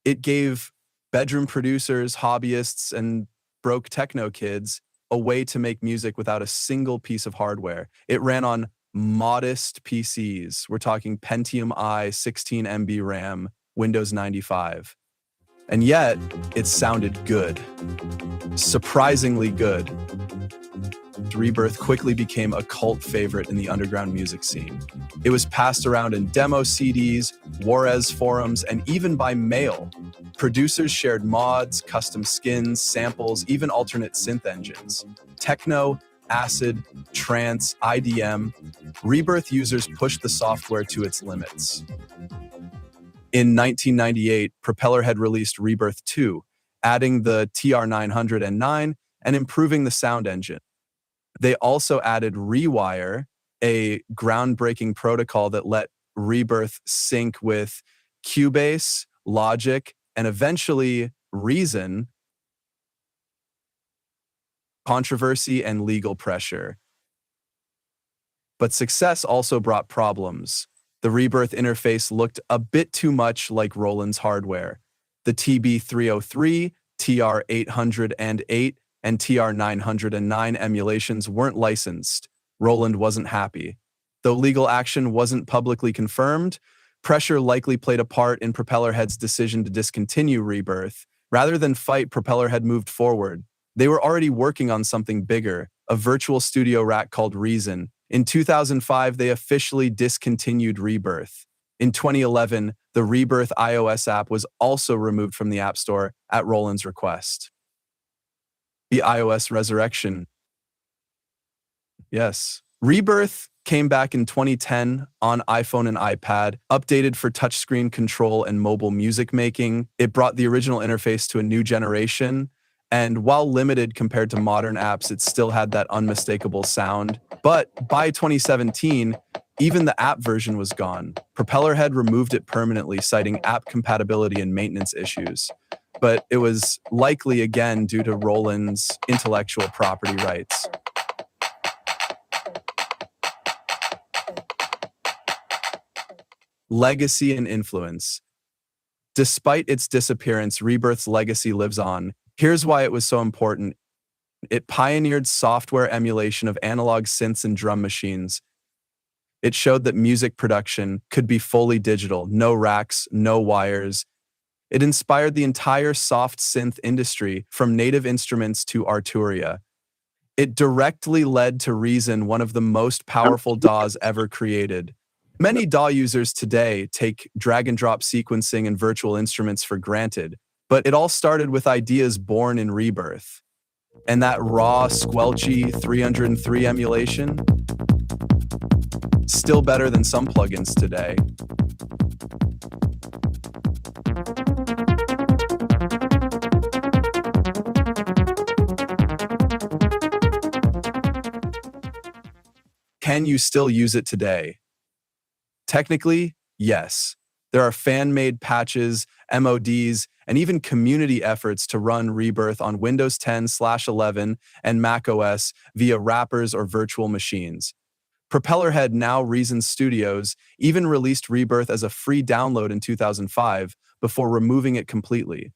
It gave bedroom producers, hobbyists, and broke techno kids a way to make music without a single piece of hardware. It ran on modest PCs. We're talking Pentium I, 16 MB RAM, Windows 95. And yet, it sounded good. Surprisingly good. Rebirth quickly became a cult favorite in the underground music scene. It was passed around in demo CDs, Juarez forums, and even by mail. Producers shared mods, custom skins, samples, even alternate synth engines. Techno, acid, trance, IDM. Rebirth users pushed the software to its limits. In 1998, Propellerhead released Rebirth 2, adding the TR-909 and improving the sound engine. They also added Rewire, a groundbreaking protocol that let Rebirth sync with Cubase, Logic, and eventually Reason. Controversy and legal pressure. But success also brought problems. The Rebirth interface looked a bit too much like Roland's hardware. The TB303, TR-808, and TR-909 emulations weren't licensed. Roland wasn't happy. Though legal action wasn't publicly confirmed, pressure likely played a part in Propellerhead's decision to discontinue Rebirth. Rather than fight, Propellerhead moved forward. They were already working on something bigger, a virtual studio rack called Reason. In 2005, they officially discontinued Rebirth. In 2011, the Rebirth iOS app was also removed from the App Store at Roland's request. The iOS resurrection. Yes. Rebirth came back in 2010 on iPhone and iPad, updated for touchscreen control and mobile music making. It brought the original interface to a new generation, and while limited compared to modern apps, it still had that unmistakable sound. But by 2017, even the app version was gone. Propellerhead removed it permanently, citing app compatibility and maintenance issues. But it was likely again due to Roland's intellectual property rights. Legacy and influence. Despite its disappearance, Rebirth's legacy lives on. Here's why it was so important. It pioneered software emulation of analog synths and drum machines. It showed that music production could be fully digital, no racks, no wires. It inspired the entire soft synth industry, from Native Instruments to Arturia. It directly led to Reason, one of the most powerful DAWs ever created. Many DAW users today take drag-and-drop sequencing and virtual instruments for granted, but it all started with ideas born in Rebirth. And that raw, squelchy 303 emulation? Still better than some plugins today. Can you still use it today? Technically, yes. There are fan-made patches, MODs, and even community efforts to run Rebirth on Windows 10/11 and macOS via wrappers or virtual machines. Propellerhead, now Reason Studios, even released Rebirth as a free download in 2005 before removing it completely.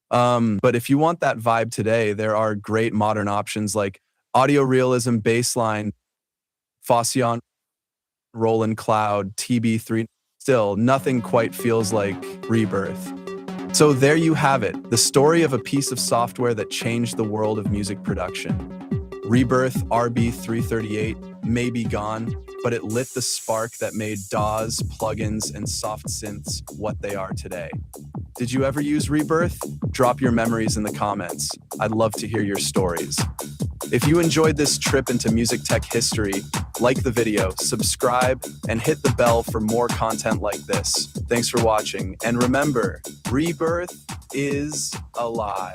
But if you want that vibe today, there are great modern options like Audio Realism Baseline, Phyiscal, Roland Cloud, TB3. Still, nothing quite feels like Rebirth. So there you have it, the story of a piece of software that changed the world of music production. Rebirth RB338 may be gone, but it lit the spark that made DAWs, plugins, and soft synths what they are today. Did you ever use Rebirth? Drop your memories in the comments. I'd love to hear your stories. If you enjoyed this trip into music tech history, like the video, subscribe, and hit the bell for more content like this. Thanks for watching, and remember, Rebirth is alive.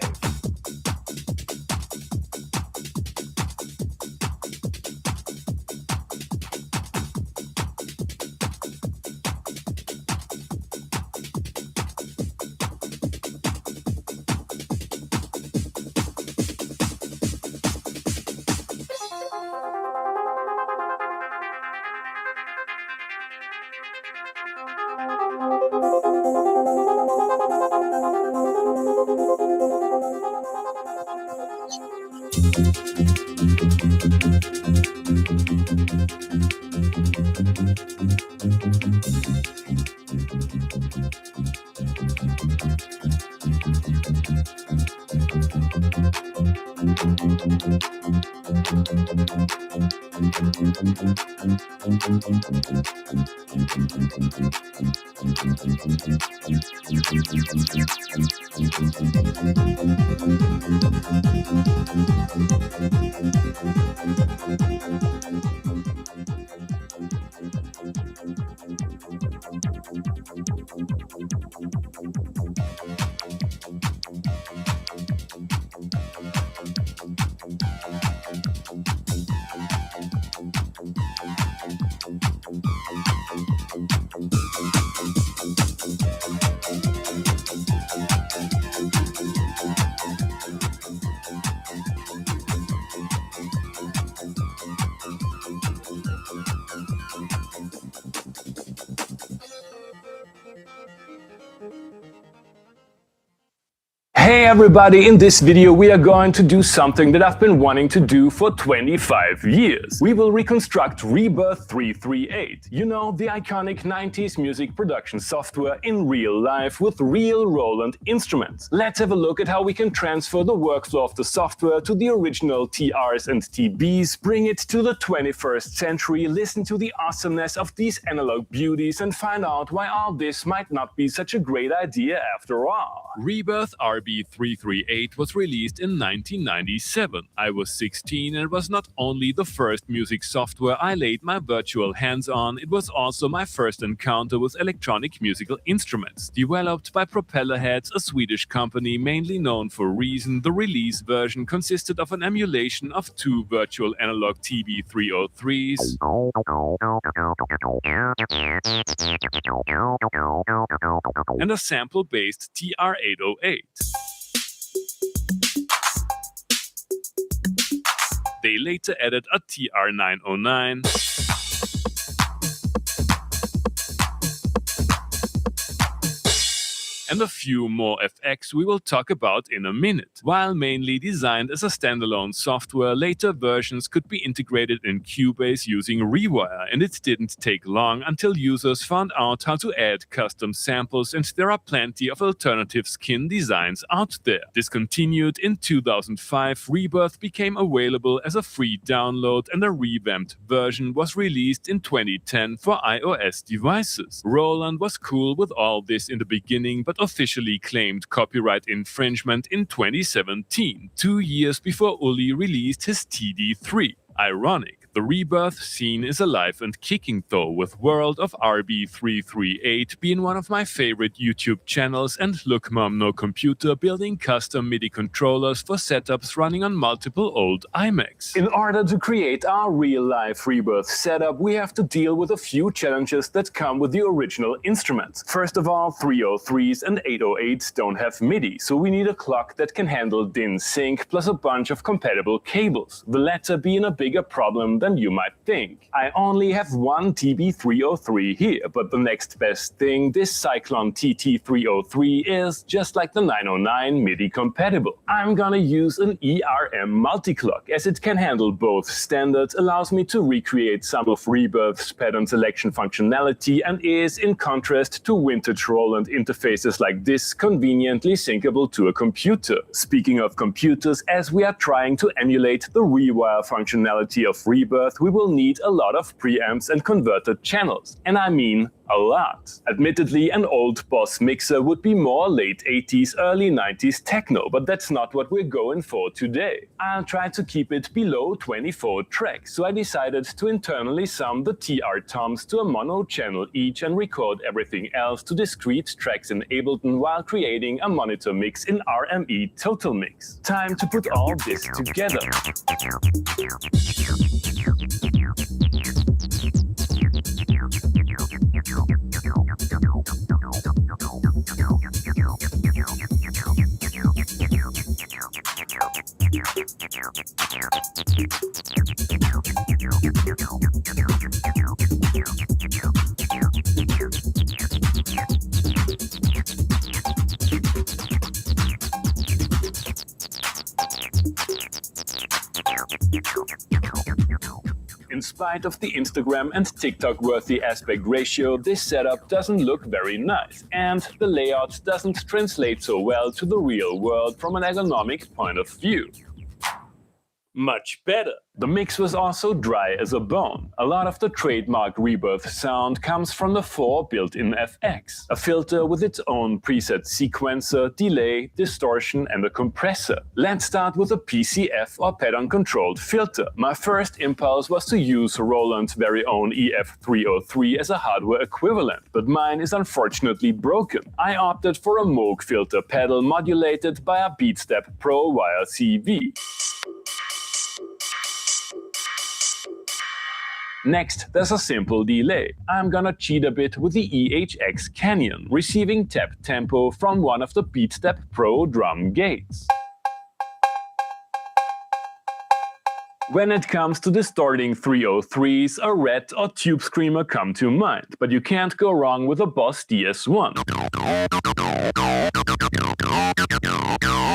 Hey everybody, in this video we are going to do something that I've been wanting to do for 25 years. We will reconstruct Rebirth 338, you know, the iconic 90s music production software in real life with real Roland instruments. Let's have a look at how we can transfer the workflow of the software to the original TRs and TBs, bring it to the 21st century, listen to the awesomeness of these analog beauties and find out why all this might not be such a great idea after all. Rebirth RB338 was released in 1997. I was 16 and it was not only the first music software I laid my virtual hands on, it was also my first encounter with electronic musical instruments. Developed by Propellerhead, a Swedish company mainly known for Reason, the release version consisted of an emulation of two virtual analog TB303s and a sample-based TR-808. They later added a TR-909 and a few more FX we will talk about in a minute. While mainly designed as a standalone software, later versions could be integrated in Cubase using Rewire, and it didn't take long until users found out how to add custom samples, and there are plenty of alternative skin designs out there. Discontinued in 2005, Rebirth became available as a free download, and a revamped version was released in 2010 for iOS devices. Roland was cool with all this in the beginning, but officially claimed copyright infringement in 2017, 2 years before Uli released his TD3. Ironic. The Rebirth scene is alive and kicking though, with World of RB338 being one of my favorite YouTube channels, and Look Mom No Computer building custom MIDI controllers for setups running on multiple old iMacs. In order to create our real-life Rebirth setup, we have to deal with a few challenges that come with the original instruments. First of all, 303s and 808s don't have MIDI, so we need a clock that can handle DIN sync plus a bunch of compatible cables, the latter being a bigger problem than you might think. I only have one TB303 here, but the next best thing, this Cyclone TT303, is just like the 909 MIDI compatible. I'm gonna use an ERM multiclock, as it can handle both standards, allows me to recreate some of Rebirth's pattern selection functionality, and is, in contrast to vintage Roland interfaces like this, conveniently syncable to a computer. Speaking of computers, as we are trying to emulate the Rewire functionality of Rebirth, we will need a lot of preamps and converter channels. And I mean a lot. Admittedly, an old Boss mixer would be more late 80s, early 90s techno, but that's not what we're going for today. I'll try to keep it below 24 tracks, so I decided to internally sum the TR toms to a mono channel each and record everything else to discrete tracks in Ableton while creating a monitor mix in RME Total Mix. Time to put all this together. In spite of the Instagram and TikTok-worthy aspect ratio, this setup doesn't look very nice, and the layout doesn't translate so well to the real world from an ergonomic point of view. Much better. The mix was also dry as a bone. A lot of the trademark Rebirth sound comes from the 4 built-in FX, a filter with its own preset sequencer, delay, distortion, and a compressor. Let's start with a PCF or pattern-controlled filter. My first impulse was to use Roland's very own EF303 as a hardware equivalent, but mine is unfortunately broken. I opted for a Moog filter pedal modulated by a Beatstep Pro Wire CV. Next, there's a simple delay. I'm gonna cheat a bit with the EHX Canyon, receiving tap tempo from one of the Beatstep Pro drum gates. When it comes to distorting 303s, a Red or Tube Screamer come to mind, but you can't go wrong with a Boss DS1.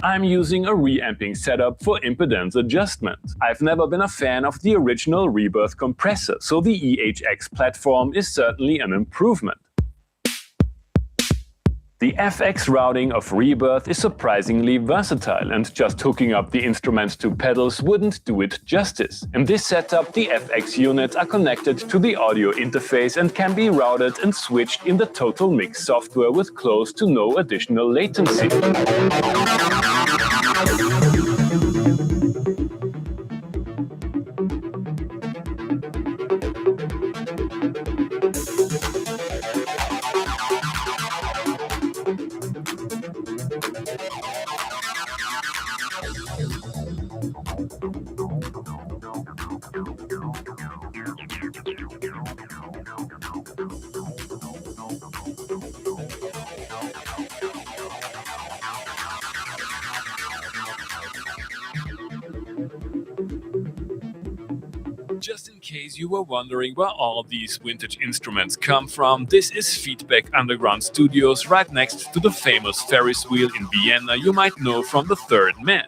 I'm using a reamping setup for impedance adjustment. I've never been a fan of the original Rebirth compressor, so the EHX platform is certainly an improvement. The FX routing of Rebirth is surprisingly versatile, and just hooking up the instrument to pedals wouldn't do it justice. In this setup, the FX units are connected to the audio interface and can be routed and switched in the Total Mix software with close to no additional latency. Just in case you were wondering where all these vintage instruments come from, this is Feedback Underground Studios right next to the famous Ferris wheel in Vienna you might know from The Third Man.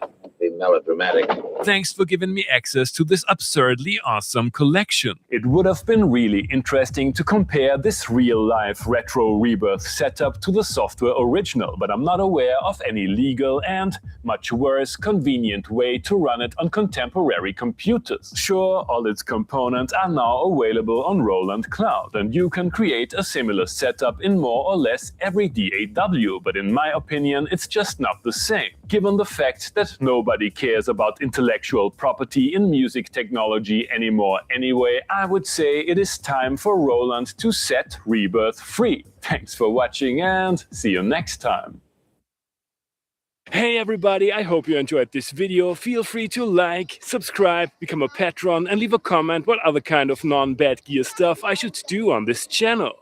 Melodramatic. Thanks for giving me access to this absurdly awesome collection. It would have been really interesting to compare this real-life retro rebirth setup to the software original, but I'm not aware of any legal and, much worse, convenient way to run it on contemporary computers. Sure, all its components are now available on Roland Cloud, and you can create a similar setup in more or less every DAW, but in my opinion, it's just not the same, given the fact that nobody cares about intellectual property in music technology anymore anyway. I would say it is time for Roland to set Rebirth free. Thanks for watching and see you next time. Hey everybody, I hope you enjoyed this video. Feel free to like, subscribe, become a patron and leave a comment what other kind of non-bad gear stuff I should do on this channel.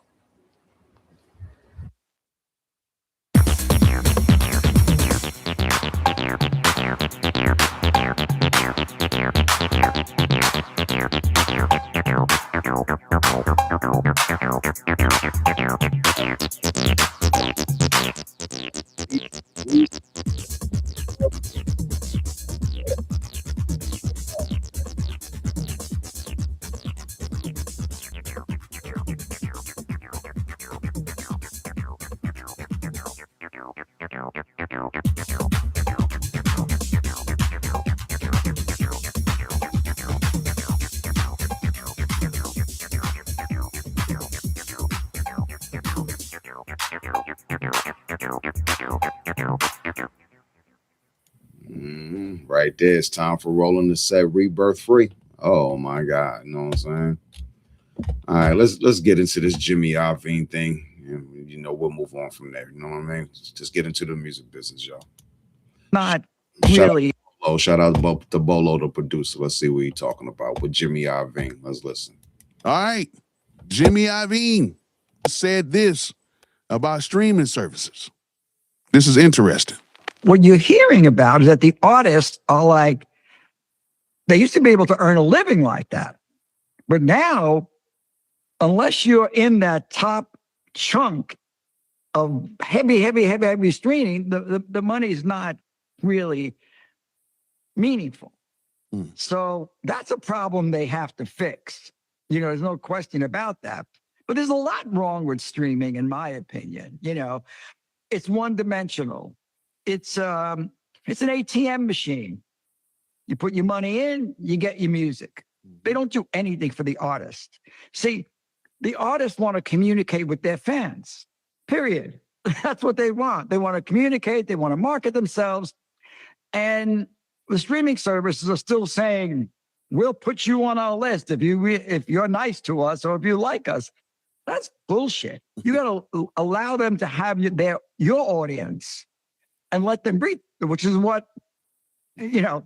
Right there, it's time for Roland to set Rebirth free. Oh my God, you know what I'm saying? All right, let's get into this Jimmy Iovine thing, and you know we'll move on from there. You know what I mean? Just get into the music business, y'all. Not really. Shout out to Bolo, the producer. Let's see what he's talking about with Jimmy Iovine. Let's listen. All right, Jimmy Iovine said this about streaming services. This is interesting. What you're hearing about is that the artists are like, they used to be able to earn a living like that. But now, unless you're in that top chunk of heavy streaming, the money's not really meaningful. So that's a problem they have to fix. You know, there's no question about that. But there's a lot wrong with streaming, in my opinion. You know, it's one-dimensional. It's an ATM machine. You put your money in, you get your music. They don't do anything for the artist. See, the artists want to communicate with their fans, period. That's what they want. They want to communicate. They want to market themselves. And the streaming services are still saying, we'll put you on our list if you're nice to us or if you like us. That's bullshit. You got to allow them to have your audience and let them breathe, which is what, you know,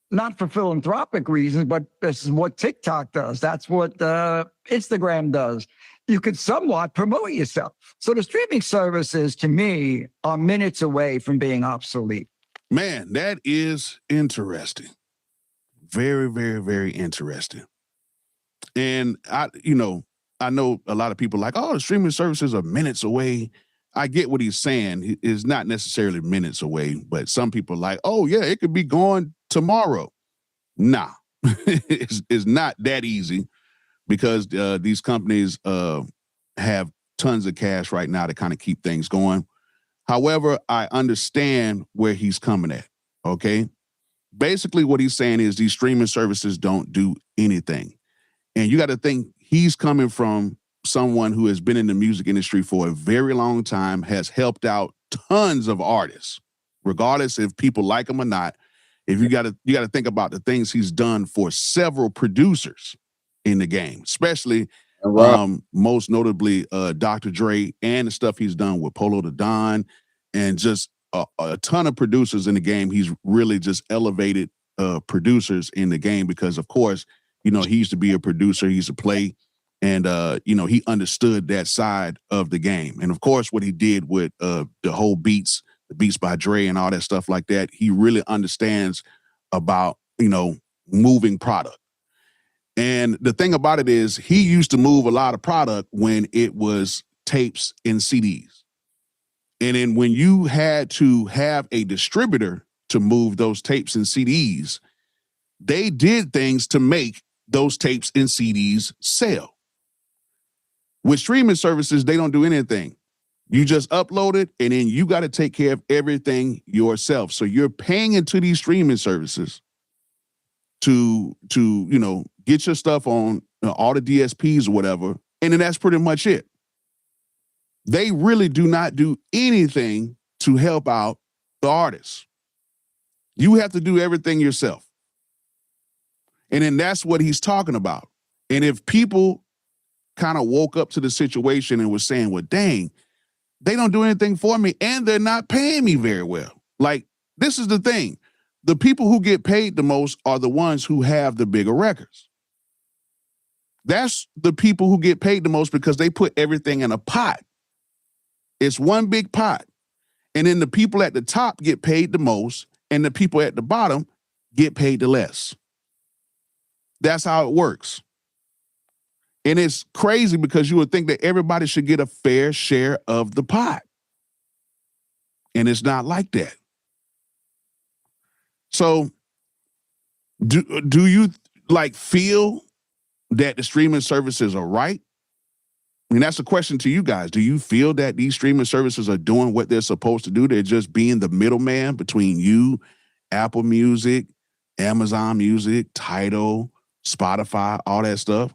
not for philanthropic reasons, but this is what TikTok does. That's what Instagram does. You could somewhat promote yourself. So the streaming services, to me, are minutes away from being obsolete. Man, that is interesting. Very, very, very interesting. And I know a lot of people like, oh, the streaming services are minutes away. I get what he's saying. It's not necessarily minutes away, but some people are like, oh yeah, it could be gone tomorrow. Nah, it's not that easy because these companies have tons of cash right now to kind of keep things going. However, I understand where he's coming at, okay? Basically what he's saying is these streaming services don't do anything. And you got to think he's coming from someone who has been in the music industry for a very long time, has helped out tons of artists, regardless if people like him or not. If you got to think about the things he's done for several producers in the game, especially most notably Dr. Dre and the stuff he's done with Polo the Don and just a ton of producers in the game. He's really just elevated producers in the game because, of course, you know, he used to be a producer, he used to play. And, you know, he understood that side of the game. And, of course, what he did with the whole the beats by Dre and all that stuff like that, he really understands about, you know, moving product. And the thing about it is he used to move a lot of product when it was tapes and CDs. And then when you had to have a distributor to move those tapes and CDs, they did things to make those tapes and CDs sell. With streaming services, they don't do anything. You just upload it, and then you got to take care of everything yourself. So you're paying into these streaming services to get your stuff on all the DSPs or whatever, and then that's pretty much it. They really do not do anything to help out the artists. You have to do everything yourself. And then that's what he's talking about. And if people kind of woke up to the situation and was saying, well, dang, they don't do anything for me and they're not paying me very well. Like, this is the thing. The people who get paid the most are the ones who have the bigger records. That's the people who get paid the most because they put everything in a pot. It's one big pot. And then the people at the top get paid the most and the people at the bottom get paid the less. That's how it works. And it's crazy because you would think that everybody should get a fair share of the pot. And it's not like that. So do you feel that the streaming services are right? I mean, that's a question to you guys. Do you feel that these streaming services are doing what they're supposed to do? They're just being the middleman between you, Apple Music, Amazon Music, Tidal, Spotify, all that stuff?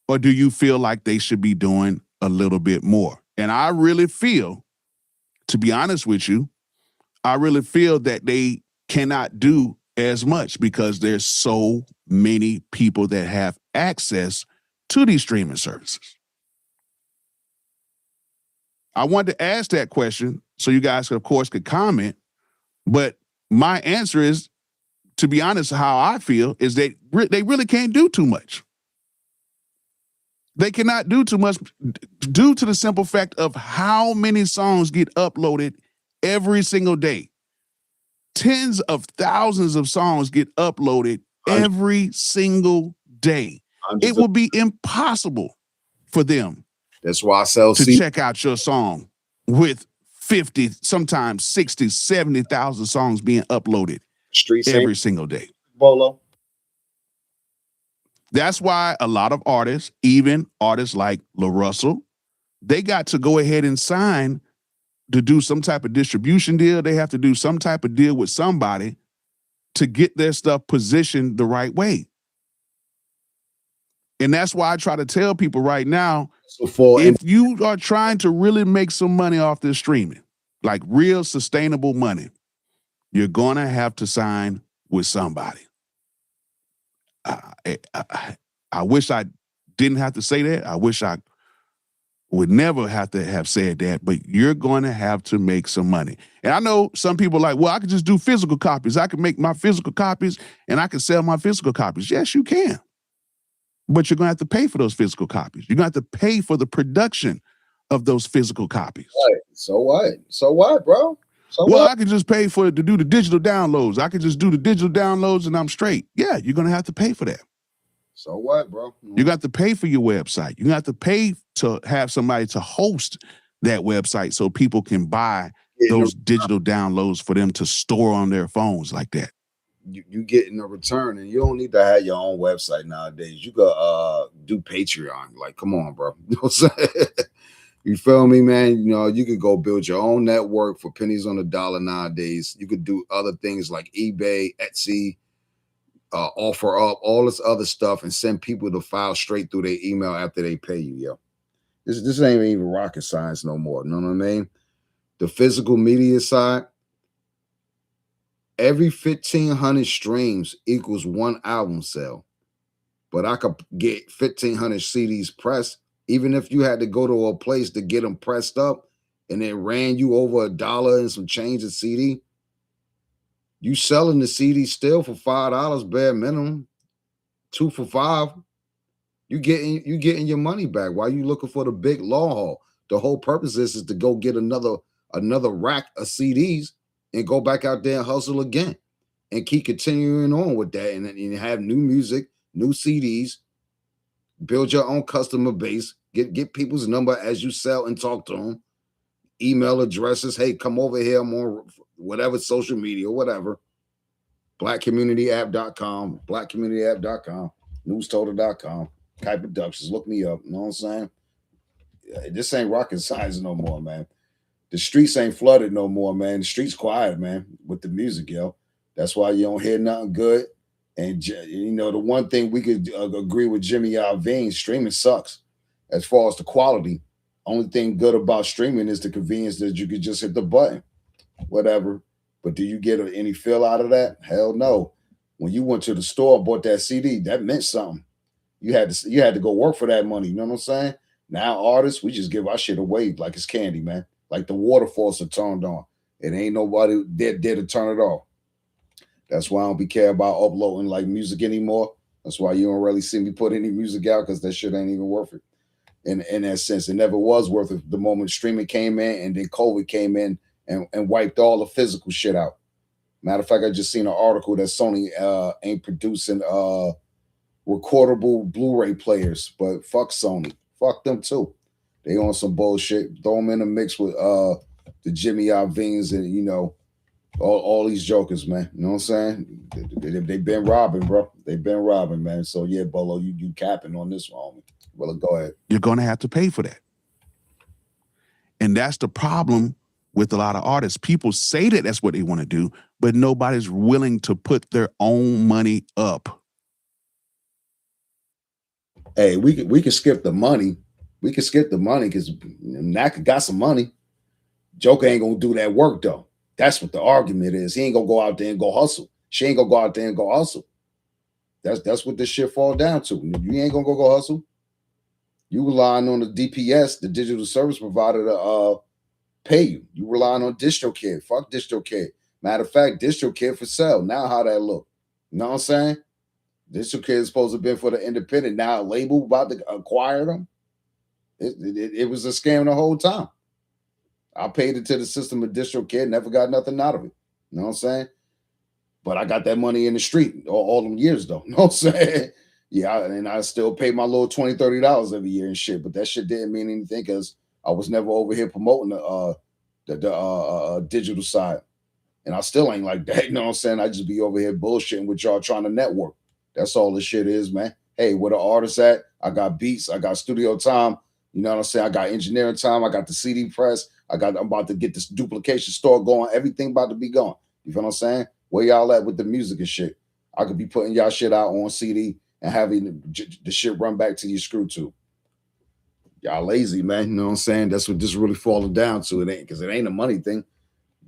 Or do you feel like they should be doing a little bit more? And I really feel, to be honest with you, I really feel that they cannot do as much because there's so many people that have access to these streaming services. I wanted to ask that question so you guys, of course, could comment. But my answer is, to be honest, how I feel is that they really can't do too much. They cannot do too much due to the simple fact of how many songs get uploaded every single day. Tens of thousands of songs get uploaded every single day. It will be impossible for them. That's why I sell to check out your song with 50, sometimes 60, 70,000 songs being uploaded every single day. Bolo. That's why a lot of artists, even artists like La Russell, they got to go ahead and sign to do some type of distribution deal. They have to do some type of deal with somebody to get their stuff positioned the right way. And that's why I try to tell people right now, if you are trying to really make some money off this streaming, like real sustainable money, you're going to have to sign with somebody. I wish I didn't have to say that. I wish I would never have to have said that, but you're going to have to make some money. And I know some people are like, well, I could just do physical copies. I can make my physical copies and I can sell my physical copies. Yes, you can. But you're going to have to pay for those physical copies. You're going to have to pay for the production of those physical copies. Right. So what? So what, bro? So well, what? I could just pay to do the digital downloads. I could just do the digital downloads and I'm straight. Yeah, you're going to have to pay for that. So what, bro? You got to pay for your website. You got to pay to have somebody to host that website so people can buy those digital downloads for them to store on their phones like that. You getting a return, and you don't need to have your own website nowadays. You go do Patreon. Like, come on, bro. You know what I'm saying? You feel me, man? You know, you could go build your own network for pennies on the dollar nowadays. You could do other things like eBay, Etsy, OfferUp, all this other stuff, and send people the file straight through their email after they pay you, yo. This ain't even rocket science no more. You know what I mean? The physical media side, every 1,500 streams equals one album sale. But I could get 1,500 CDs pressed, even if you had to go to a place to get them pressed up and it ran you over $1 and some change a CD. You selling the CD still for $5 bare minimum, 2 for $5. You getting your money back. Why you looking for the big long haul? The whole purpose is to go get another rack of CDs and go back out there and hustle again and keep continuing on with that and have new music new CDs, build your own customer base, get people's number as you sell and talk to them, email addresses. Hey, come over here. I'm on whatever social media, whatever. blackcommunityapp.com, blackcommunityapp.com, newstotal.com, Kai Productions. Look me up. You know what I'm saying? This ain't rocket science no more, man. The streets ain't flooded no more, man. The streets quiet, man, with the music, yo. That's why you don't hear nothing good. And, you know, the one thing we could agree with Jimmy Iovine, streaming sucks as far as the quality. Only thing good about streaming is the convenience that you could just hit the button, whatever. But do you get any feel out of that? Hell no. When you went to the store and bought that CD, that meant something. You had to go work for that money. You know what I'm saying? Now artists, we just give our shit away like it's candy, man. Like the waterfalls are turned on. It ain't nobody there to turn it off. That's why I don't be care about uploading like music anymore. That's why you don't really see me put any music out, because that shit ain't even worth it. In that sense, it never was worth it the moment streaming came in, and then COVID came in and wiped all the physical shit out. Matter of fact, I just seen an article that Sony ain't producing recordable Blu-ray players, but fuck Sony. Fuck them too. They on some bullshit. Throw them in the mix with the Jimmy Iovines and, you know, all these jokers, man. You know what I'm saying? They been robbing, bro. They been robbing, man. So yeah, Bolo, you capping on this one, homie. Well, go ahead. You're going to have to pay for that. And that's the problem with a lot of artists. People say that that's what they want to do, but nobody's willing to put their own money up. Hey, we can skip the money. We can skip the money because Naka got some money. Joker ain't gonna do that work though. That's what the argument is. He ain't gonna go out there and go hustle. She ain't gonna go out there and go hustle. That's what this shit fall down to. You ain't gonna go hustle. You relying on the DPS, the digital service provider, to pay you. You relying on DistroKid. Fuck DistroKid. Matter of fact, DistroKid for sale. Now how that look? You know what I'm saying? DistroKid is supposed to have been for the independent. Now a label about to acquire them. It was a scam the whole time. I paid it to the system of DistroKid, never got nothing out of it. You know what I'm saying? But I got that money in the street all them years, though. You know what I'm saying? Yeah, and I still pay my little $20, $30 every year and shit. But that shit didn't mean anything because I was never over here promoting the digital side. And I still ain't like that. You know what I'm saying? I just be over here bullshitting with y'all trying to network. That's all this shit is, man. Hey, where the artist at? I got beats. I got studio time. You know what I'm saying? I got engineering time. I got the CD press. I'm about to get this duplication store going. Everything about to be going. You feel what I'm saying? Where y'all at with the music and shit? I could be putting y'all shit out on CD and having the shit run back to your screw tube. Y'all lazy, man. You know what I'm saying? That's what this really falling down to. It ain't, because it ain't a money thing.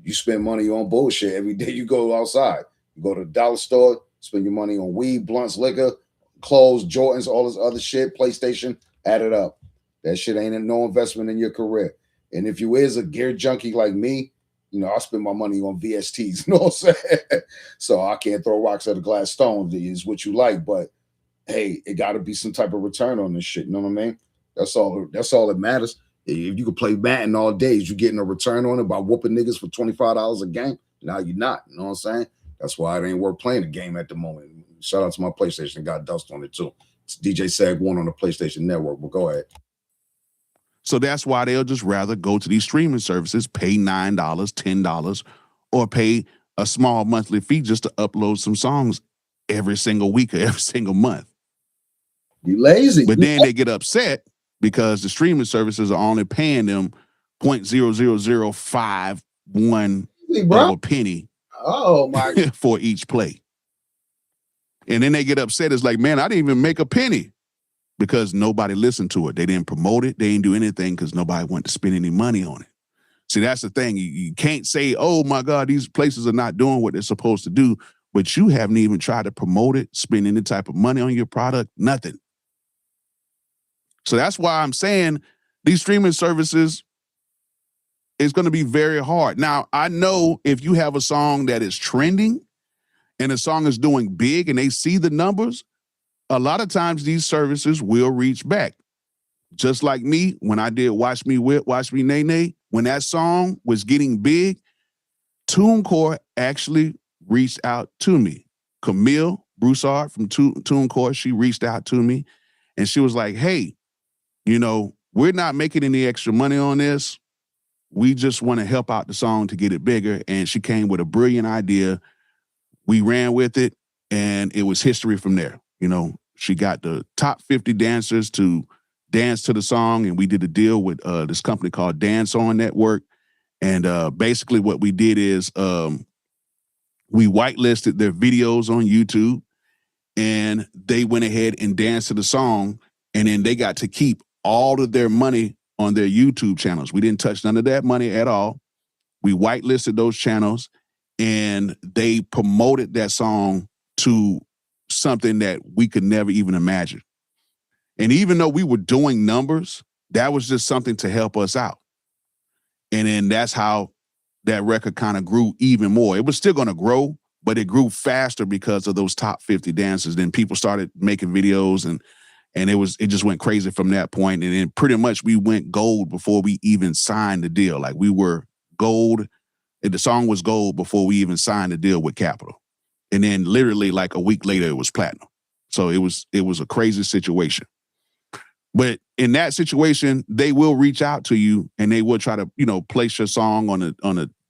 You spend money on bullshit every day you go outside. You go to the dollar store, spend your money on weed, blunts, liquor, clothes, Jordans, all this other shit, PlayStation, add it up. That shit ain't no investment in your career. And if you is a gear junkie like me, you know, I spend my money on VSTs, you know what I'm saying? So I can't throw rocks at a glass stone, is what you like. But hey, it got to be some type of return on this shit. You know what I mean? That's all that matters. If you could play Madden all day, is you getting a return on it by whooping niggas for $25 a game? Now you're not. You know what I'm saying? That's why it ain't worth playing the game at the moment. Shout out to my PlayStation. Got dust on it too. It's DjSegwon on the PlayStation Network. But go ahead. So that's why they'll just rather go to these streaming services, pay $9, $10, or pay a small monthly fee just to upload some songs every single week or every single month. You lazy. But then they get upset because the streaming services are only paying them 0.00051 of a penny for each play. And then they get upset. It's like, man, I didn't even make a penny because nobody listened to it. They didn't promote it. They didn't do anything because nobody wanted to spend any money on it. See, that's the thing. You can't say, oh, my God, these places are not doing what they're supposed to do, but you haven't even tried to promote it, spend any type of money on your product, nothing. So that's why I'm saying these streaming services is going to be very hard. Now, I know if you have a song that is trending and a song is doing big and they see the numbers, a lot of times these services will reach back. Just like me, when I did Watch Me Whip, Watch Me Nay Nay, when that song was getting big, TuneCore actually reached out to me. Camille Broussard from TuneCore, she reached out to me and she was like, hey, you know, we're not making any extra money on this. We just want to help out the song to get it bigger. And she came with a brilliant idea. We ran with it and it was history from there. You know, she got the top 50 dancers to dance to the song, and we did a deal with this company called Dance On Network. And basically what we did is we whitelisted their videos on YouTube, and they went ahead and danced to the song, and then they got to keep all of their money on their YouTube channels. We didn't touch none of that money at all. We whitelisted those channels, and they promoted that song to something that we could never even imagine. And even though we were doing numbers, that was just something to help us out. And then that's how that record kind of grew even more. It was still going to grow, but it grew faster because of those top 50 dancers. Then people started making videos, and it just went crazy from that point. And then pretty much we went gold before we even signed the deal. Like, we were gold, and the song was gold before we even signed the deal with Capitol. And then literally like a week later, it was platinum. So it was a crazy situation. But in that situation, they will reach out to you and they will try to, you know, place your song on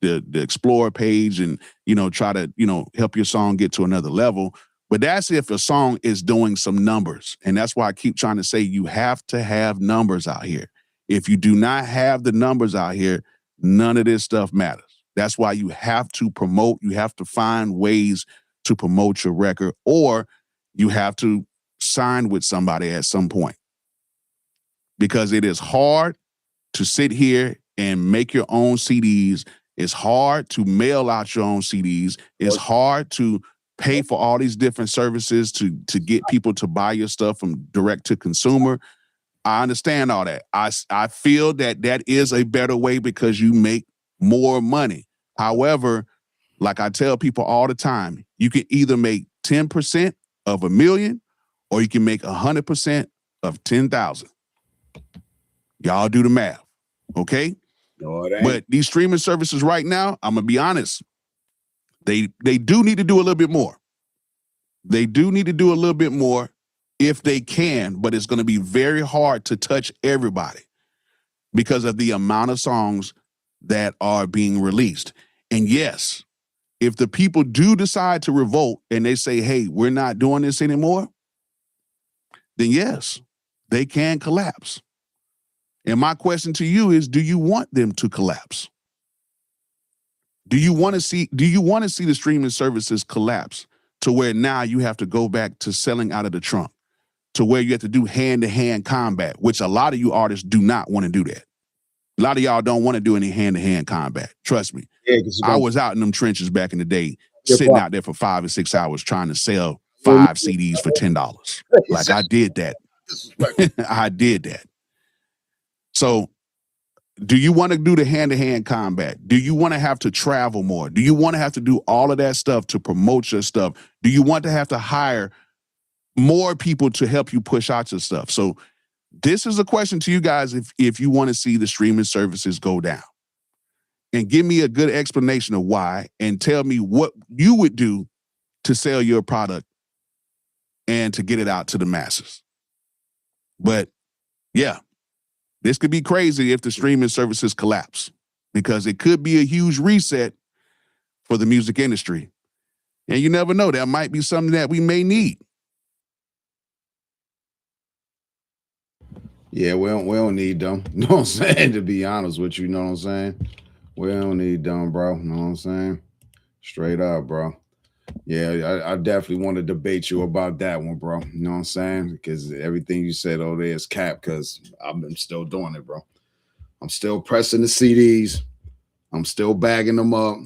the Explorer page and, you know, try to, you know, help your song get to another level. But that's if a song is doing some numbers. And that's why I keep trying to say you have to have numbers out here. If you do not have the numbers out here, none of this stuff matters. That's why you have to promote. You have to find ways to promote your record, or you have to sign with somebody at some point. Because it is hard to sit here and make your own CDs. It's hard to mail out your own CDs. It's hard to pay for all these different services to get people to buy your stuff from direct to consumer. I understand all that. I feel that is a better way because you make more money. However, like I tell people all the time, you can either make 10% of $1 million or you can make 100% of 10,000. Y'all do the math, okay? No, it ain't. But these streaming services right now, I'm gonna be honest, they do need to do a little bit more. They do need to do a little bit more if they can, but it's gonna be very hard to touch everybody because of the amount of songs that are being released. And yes, if the people do decide to revolt and they say, hey, we're not doing this anymore, then yes, they can collapse. And my question to you is, do you want them to collapse? Do you want to see the streaming services collapse to where now you have to go back to selling out of the trunk, to where you have to do hand-to-hand combat, which a lot of you artists do not want to do that. A lot of y'all don't want to do any hand-to-hand combat. Trust me. Yeah, I was out in them trenches back in the day, sitting out there for 5 or 6 hours trying to sell 5 CDs for $10. Like, I did that. I did that. So do you want to do the hand-to-hand combat? Do you want to have to travel more? Do you want to have to do all of that stuff to promote your stuff? Do you want to have to hire more people to help you push out your stuff? So this is a question to you guys if you want to see the streaming services go down. And give me a good explanation of why, and tell me what you would do to sell your product and to get it out to the masses. But yeah, this could be crazy if the streaming services collapse, because it could be a huge reset for the music industry. And you never know, that might be something that we may need. Yeah, we don't need them. You know what I'm saying? To be honest with you, you know what I'm saying? We don't need them, bro. You know what I'm saying? Straight up, bro. Yeah, I definitely want to debate you about that one, bro. You know what I'm saying? Because everything you said over there is cap, because I'm still doing it, bro. I'm still pressing the CDs. I'm still bagging them up.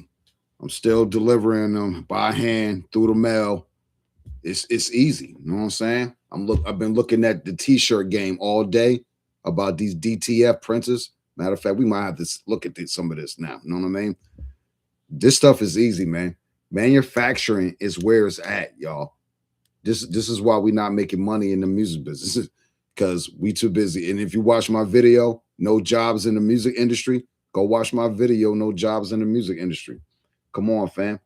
I'm still delivering them by hand through the mail. It's easy. You know what I'm saying? I've been looking at the t-shirt game all day about these DTF printers. Matter of fact, we might have to look at some of this now. You know what I mean? This stuff is easy, man. Manufacturing is where it's at, y'all. This is why we're not making money in the music business, because we too busy. And if you watch my video, no jobs in the music industry, go watch my video, no jobs in the music industry. Come on, fam.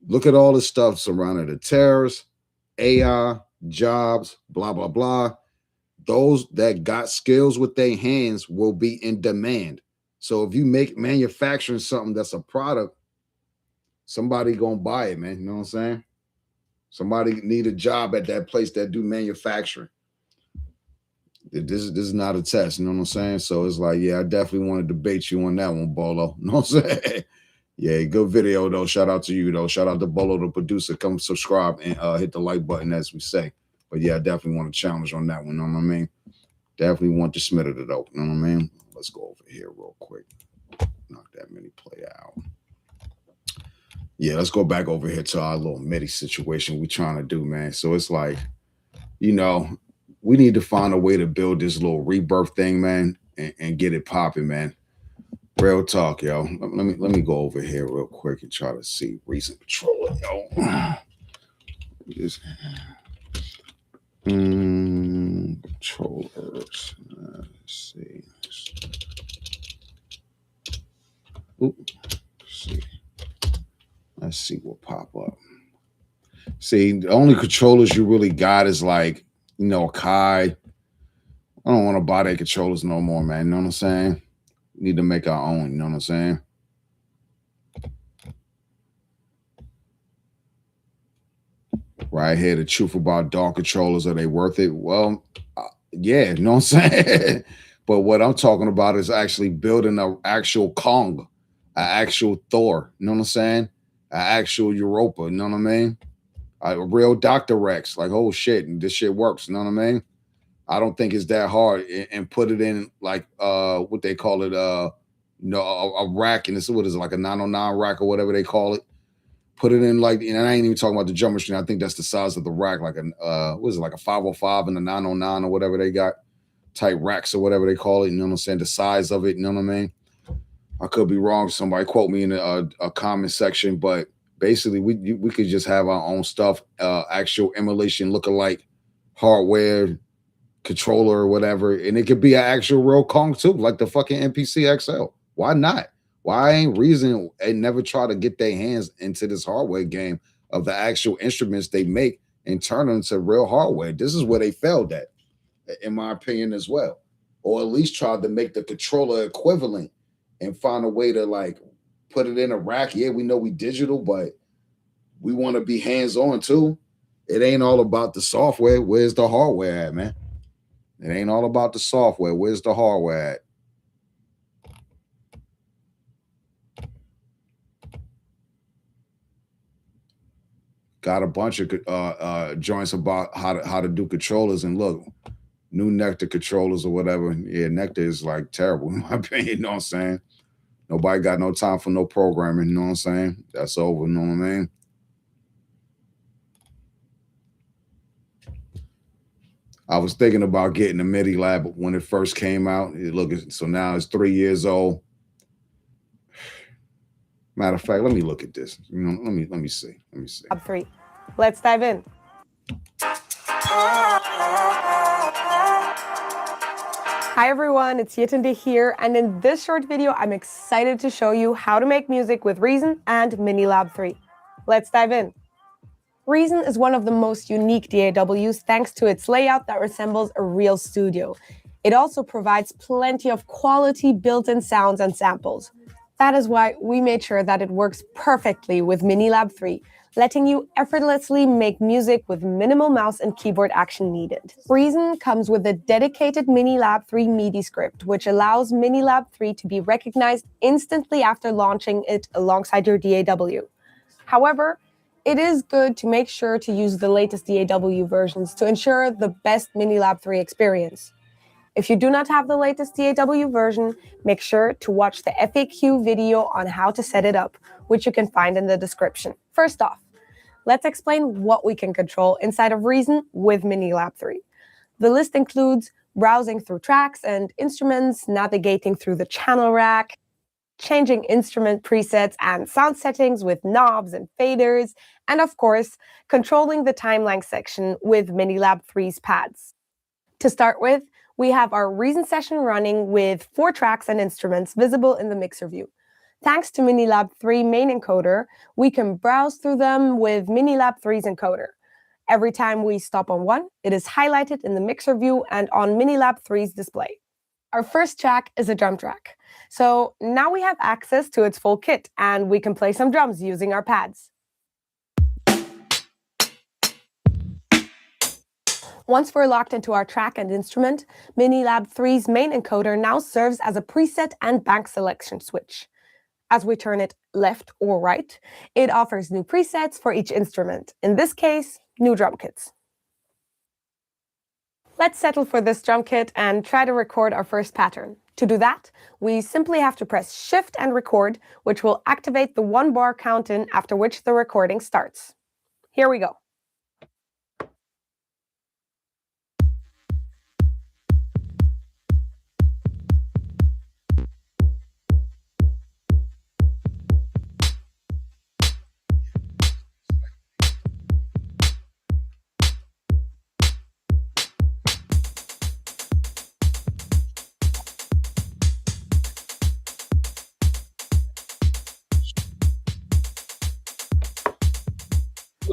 Look at all the stuff surrounding the tariffs. AI, jobs, blah, blah, blah. Those that got skills with their hands will be in demand. So if you make manufacturing something that's a product, somebody gonna buy it, man. You know what I'm saying? Somebody need a job at that place that do manufacturing. This is not a test, you know what I'm saying? So it's like, yeah, I definitely want to debate you on that one, Bolo. You know what I'm saying? Yeah, good video though. Shout out to you though. Shout out to Bolo, the producer. Come subscribe and hit the like button as we say. But yeah, I definitely want to challenge on that one. You know what I mean? Definitely want to submit it though. You know what I mean? Let's go over here real quick. Knock that mini play out. Yeah, let's go back over here to our little MIDI situation we trying to do, man. So it's like, you know, we need to find a way to build this little rebirth thing, man, and get it popping, man. Real talk, yo. Let me go over here real quick and try to see Reason Controller, yo. Just, controllers. Let's see. Let's see. Let's see what pop up. See, the only controllers you really got is like, you know, Kai. I don't want to buy their controllers no more, man. You know what I'm saying? We need to make our own. You know what I'm saying? Right here, the truth about DAW controllers, are they worth it? Well, yeah, you know what I'm saying? But what I'm talking about is actually building an actual Kong, an actual Thor, you know what I'm saying? An actual Europa, you know what I mean? A real Dr. Rex, like, oh shit, and this shit works, you know what I mean? I don't think it's that hard, and put it in like what they call it, you know, a rack, and this, what is it, like a 909 rack or whatever they call it. Put it in like, and I ain't even talking about the drum machine. I think that's the size of the rack, like a what is it, like a 505 and a 909 or whatever they got, type racks or whatever they call it. You know what I'm saying? The size of it. You know what I mean? I could be wrong. Somebody quote me in a comment section, but basically we could just have our own stuff, actual emulation lookalike hardware controller or whatever, and it could be an actual real Kong too, like the fucking NPC XL. Why not? Why ain't Reason and never try to get their hands into this hardware game of the actual instruments they make and turn them to real hardware? This is where they failed at, in my opinion, as well. Or at least tried to make the controller equivalent and find a way to like put it in a rack. Yeah, we know we digital, but we want to be hands-on too. It ain't all about the software. Where's the hardware at, man? It ain't all about the software. Where's the hardware at? Got a bunch of joints about how to do controllers, and look, new Nectar controllers or whatever. Yeah, Nectar is like terrible in my opinion. You know what I'm saying? Nobody got no time for no programming. You know what I'm saying? That's over. You know what I mean? I was thinking about getting a MIDI lab when it first came out. So now it's 3 years old. Matter of fact, let me look at this. You know, let me see. Let me see. Top 3. Let's dive in. Hi everyone, it's Yetunde here, and in this short video, I'm excited to show you how to make music with Reason and MiniLab 3. Let's dive in. Reason is one of the most unique DAWs thanks to its layout that resembles a real studio. It also provides plenty of quality built-in sounds and samples. That is why we made sure that it works perfectly with MiniLab 3, letting you effortlessly make music with minimal mouse and keyboard action needed. Reason comes with a dedicated MiniLab 3 MIDI script, which allows MiniLab 3 to be recognized instantly after launching it alongside your DAW. However, it is good to make sure to use the latest DAW versions to ensure the best MiniLab 3 experience. If you do not have the latest DAW version, make sure to watch the FAQ video on how to set it up, which you can find in the description. First off, let's explain what we can control inside of Reason with MiniLab 3. The list includes browsing through tracks and instruments, navigating through the channel rack, changing instrument presets and sound settings with knobs and faders, and of course, controlling the timeline section with MiniLab 3's pads. To start with, we have our Reason session running with 4 tracks and instruments visible in the mixer view. Thanks to MiniLab 3 main encoder, we can browse through them with MiniLab 3's encoder. Every time we stop on one, it is highlighted in the mixer view and on Minilab 3's display. Our first track is a drum track. So now we have access to its full kit and we can play some drums using our pads. Once we're locked into our track and instrument, Minilab 3's main encoder now serves as a preset and bank selection switch. As we turn it left or right, it offers new presets for each instrument. In this case, new drum kits. Let's settle for this drum kit and try to record our first pattern. To do that, we simply have to press Shift and Record, which will activate the 1 bar count-in, after which the recording starts. Here we go.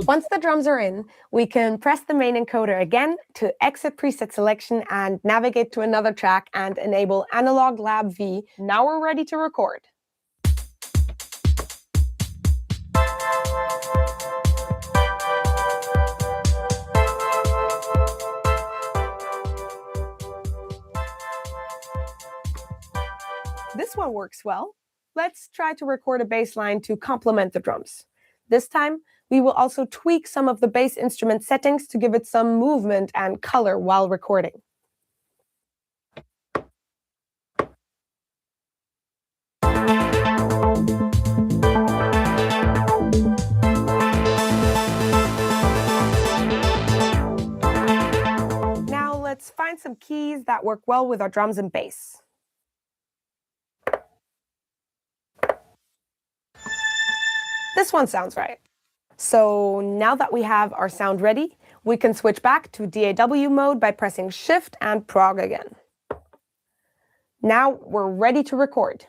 Once the drums are in, we can press the main encoder again to exit preset selection and navigate to another track and enable Analog Lab V. Now we're ready to record. This one works well. Let's try to record a bass line to complement the drums. This time, we will also tweak some of the bass instrument settings to give it some movement and color while recording. Now let's find some keys that work well with our drums and bass. This one sounds right. So now that we have our sound ready, we can switch back to DAW mode by pressing Shift and Prog again. Now we're ready to record.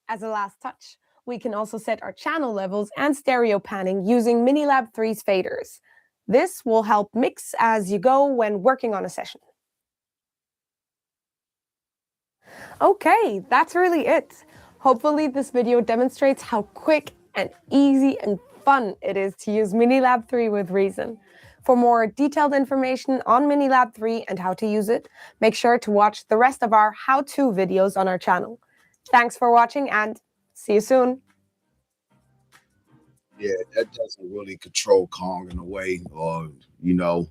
As a last touch, we can also set our channel levels and stereo panning using Minilab 3's faders. This will help mix as you go when working on a session. Okay, that's really it. Hopefully this video demonstrates how quick and easy and fun it is to use Minilab 3 with Reason. For more detailed information on Minilab 3 and how to use it, make sure to watch the rest of our how-to videos on our channel. Thanks for watching and see you soon. Yeah, that doesn't really control Kong in a way, or the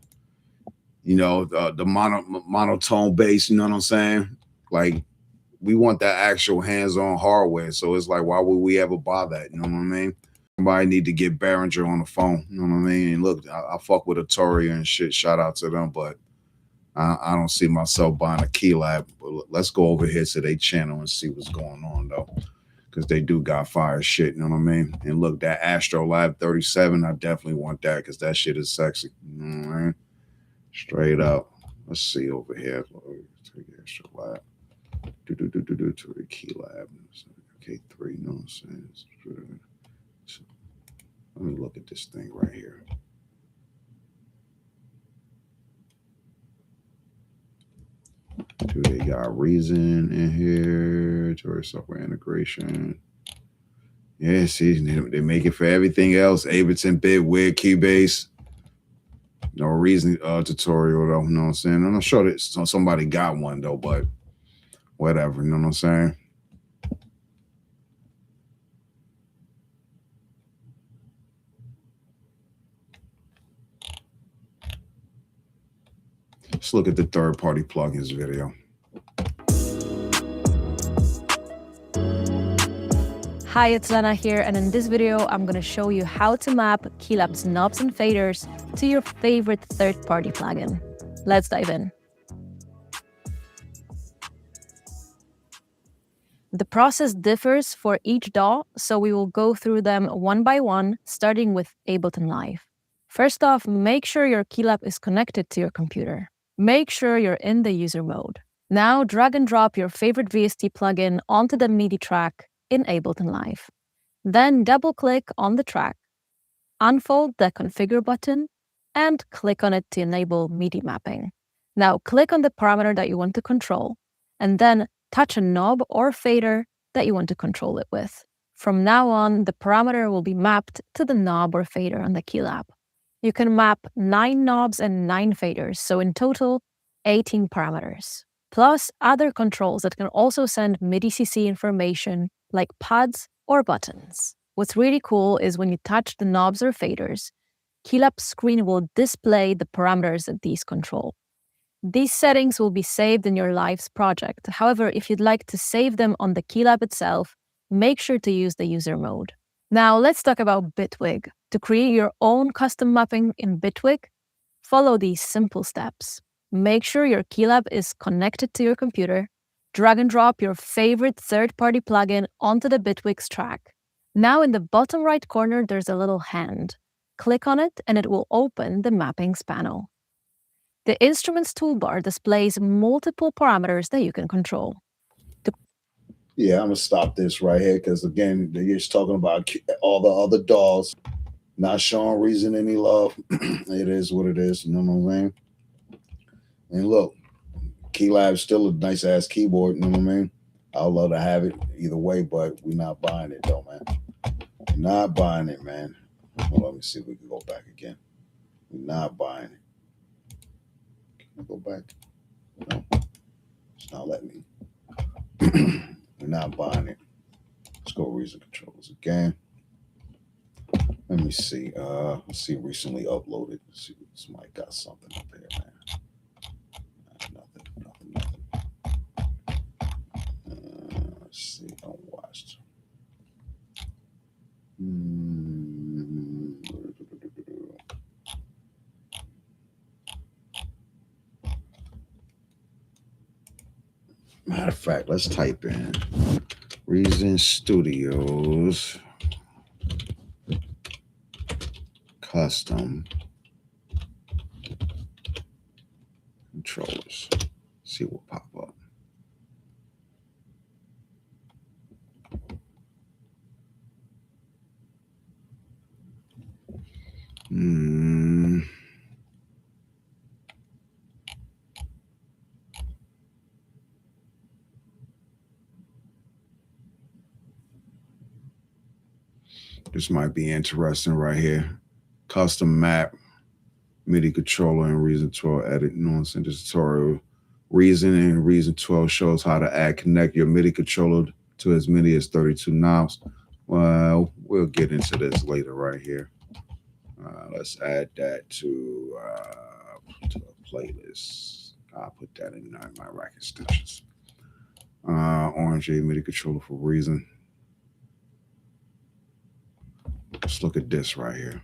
monotone bass. You know what I'm saying? Like, we want that actual hands-on hardware. So it's like, why would we ever buy that? You know what I mean? Somebody need to get Behringer on the phone. You know what I mean? And look, I fuck with Arturia and shit. Shout out to them, but I don't see myself buying a Keylab. But let's go over here to their channel and see what's going on though, because they do got fire shit. You know what I mean? And look, that Astro Lab 37, I definitely want that because that shit is sexy. You know what I mean? Straight up. Let's see over here. Take Astro Lab. To the Keylab. Okay, 3. You know what I'm saying? So, let me look at this thing right here. Do they got Reason in here? Tourist software integration. Yeah, see, they make it for everything else. Ableton, Bit, Weird, Keybase. No Reason tutorial though. You know what I'm saying? I'm not sure that somebody got one though, but whatever. You know what I'm saying? Let's look at the third-party plugins video. Hi, it's Lana here, and in this video, I'm going to show you how to map Keylab's knobs and faders to your favorite third-party plugin. Let's dive in. The process differs for each DAW, so we will go through them one by one, starting with Ableton Live. First off, make sure your keylab is connected to your computer. Make sure you're in the user mode. Now drag and drop your favorite VST plugin onto the MIDI track in Ableton Live. Then double-click on the track, unfold the Configure button, and click on it to enable MIDI mapping. Now click on the parameter that you want to control, and then touch a knob or fader that you want to control it with. From now on, the parameter will be mapped to the knob or fader on the keylab. You can map 9 knobs and 9 faders, so in total, 18 parameters. Plus other controls that can also send MIDI-CC information like pads or buttons. What's really cool is when you touch the knobs or faders, keylab screen will display the parameters that these control. These settings will be saved in your Live's project. However, if you'd like to save them on the keylab itself, make sure to use the user mode. Now let's talk about Bitwig. To create your own custom mapping in Bitwig, follow these simple steps. Make sure your keylab is connected to your computer. Drag and drop your favorite third-party plugin onto the Bitwig's track. Now in the bottom right corner, there's a little hand. Click on it and it will open the mappings panel. The Instruments toolbar displays multiple parameters that you can control. Yeah, I'm gonna stop this right here because again, they're just talking about all the other dolls, not showing Reason any love. It is what it is, you know what I'm saying? And look, KeyLab's still a nice ass keyboard, you know what I mean? I'd love to have it either way, but we're not buying it though, man. We're not buying it, man. Well, let me see if we can go back again. We're not buying it. Can I go back? No, it's not letting me. We're not buying it. Let's go Reason controllers again. Let me see. Let's see. Recently uploaded. Let's see if this mic got something up there, man. Nothing. Let's see. Unwatched. Matter of fact, let's type in Reason Studios custom controllers. See what pop up. This might be interesting right here. Custom map, MIDI controller, and Reason 12 edit. This tutorial. Reason and Reason 12 shows how to connect your MIDI controller to as many as 32 knobs. Well, we'll get into this later right here. Let's add that to a playlist. I'll put that in my rack extensions. Orange MIDI controller for Reason. Let's look at this right here.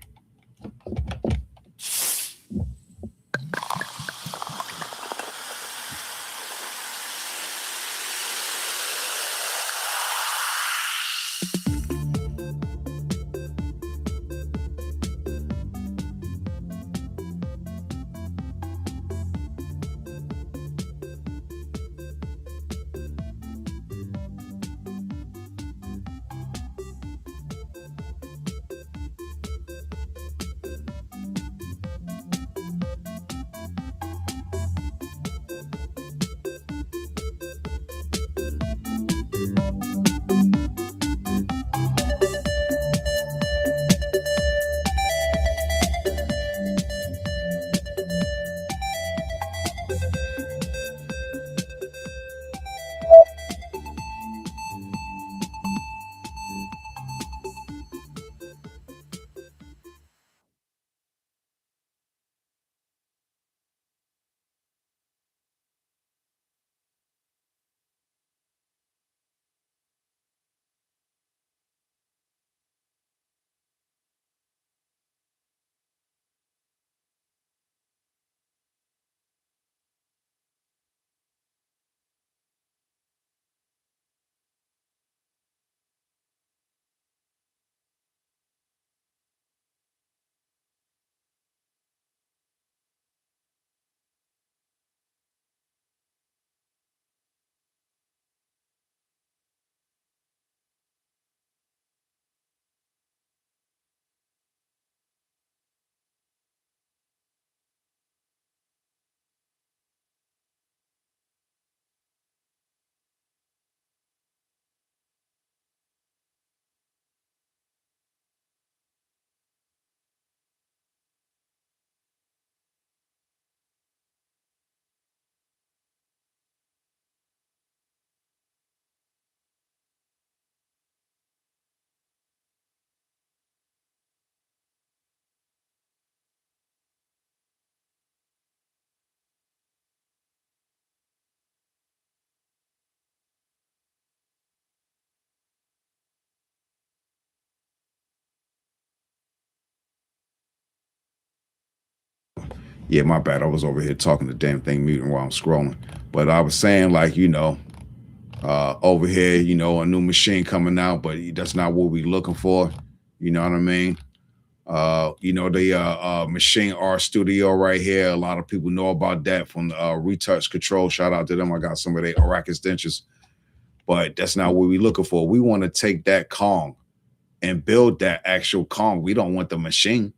Yeah, my bad. I was over here talking the damn thing muting while I'm scrolling. But I was saying, like, over here, a new machine coming out, but that's not what we're looking for. You know what I mean? The Machine Art Studio right here. A lot of people know about that from the Retouch Control. Shout out to them. I got some of their Arrakis dentures. But that's not what we're looking for. We want to take that Kong and build that actual Kong. We don't want the machine,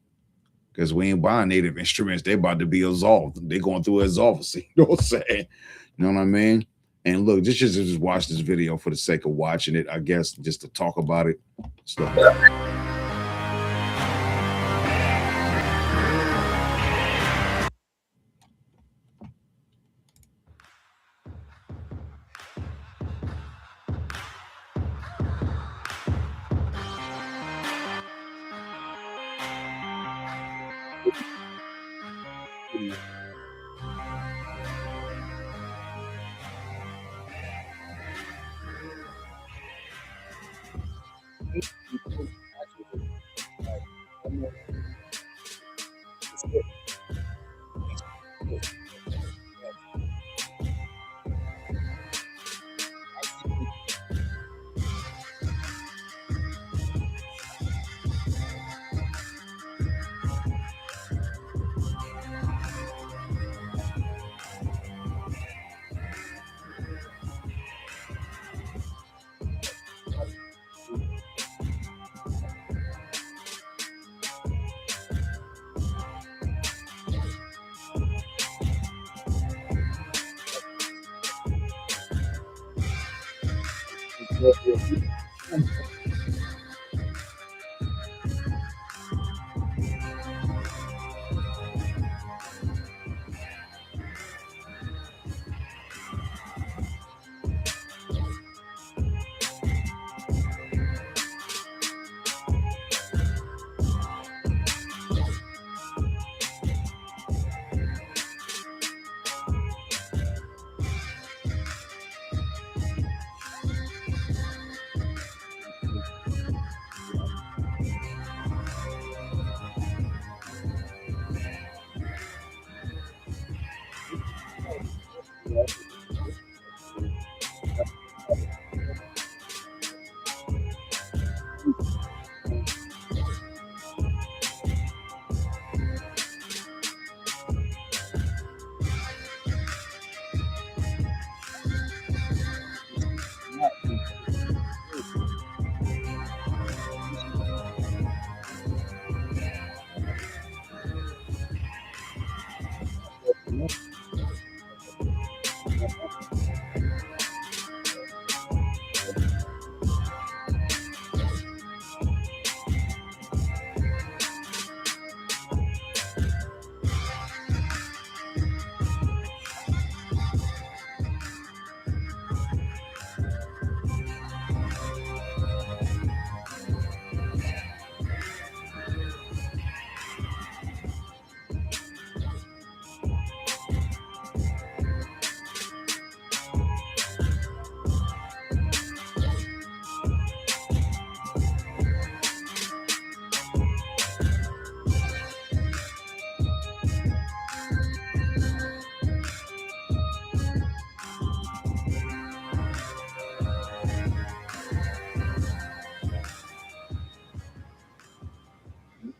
because we ain't buying native instruments. They're about to be absolved. They're going through absolvency. You know what I'm saying? You know what I mean? And look, just watch this video for the sake of watching it, I guess, just to talk about it. Stuff like that.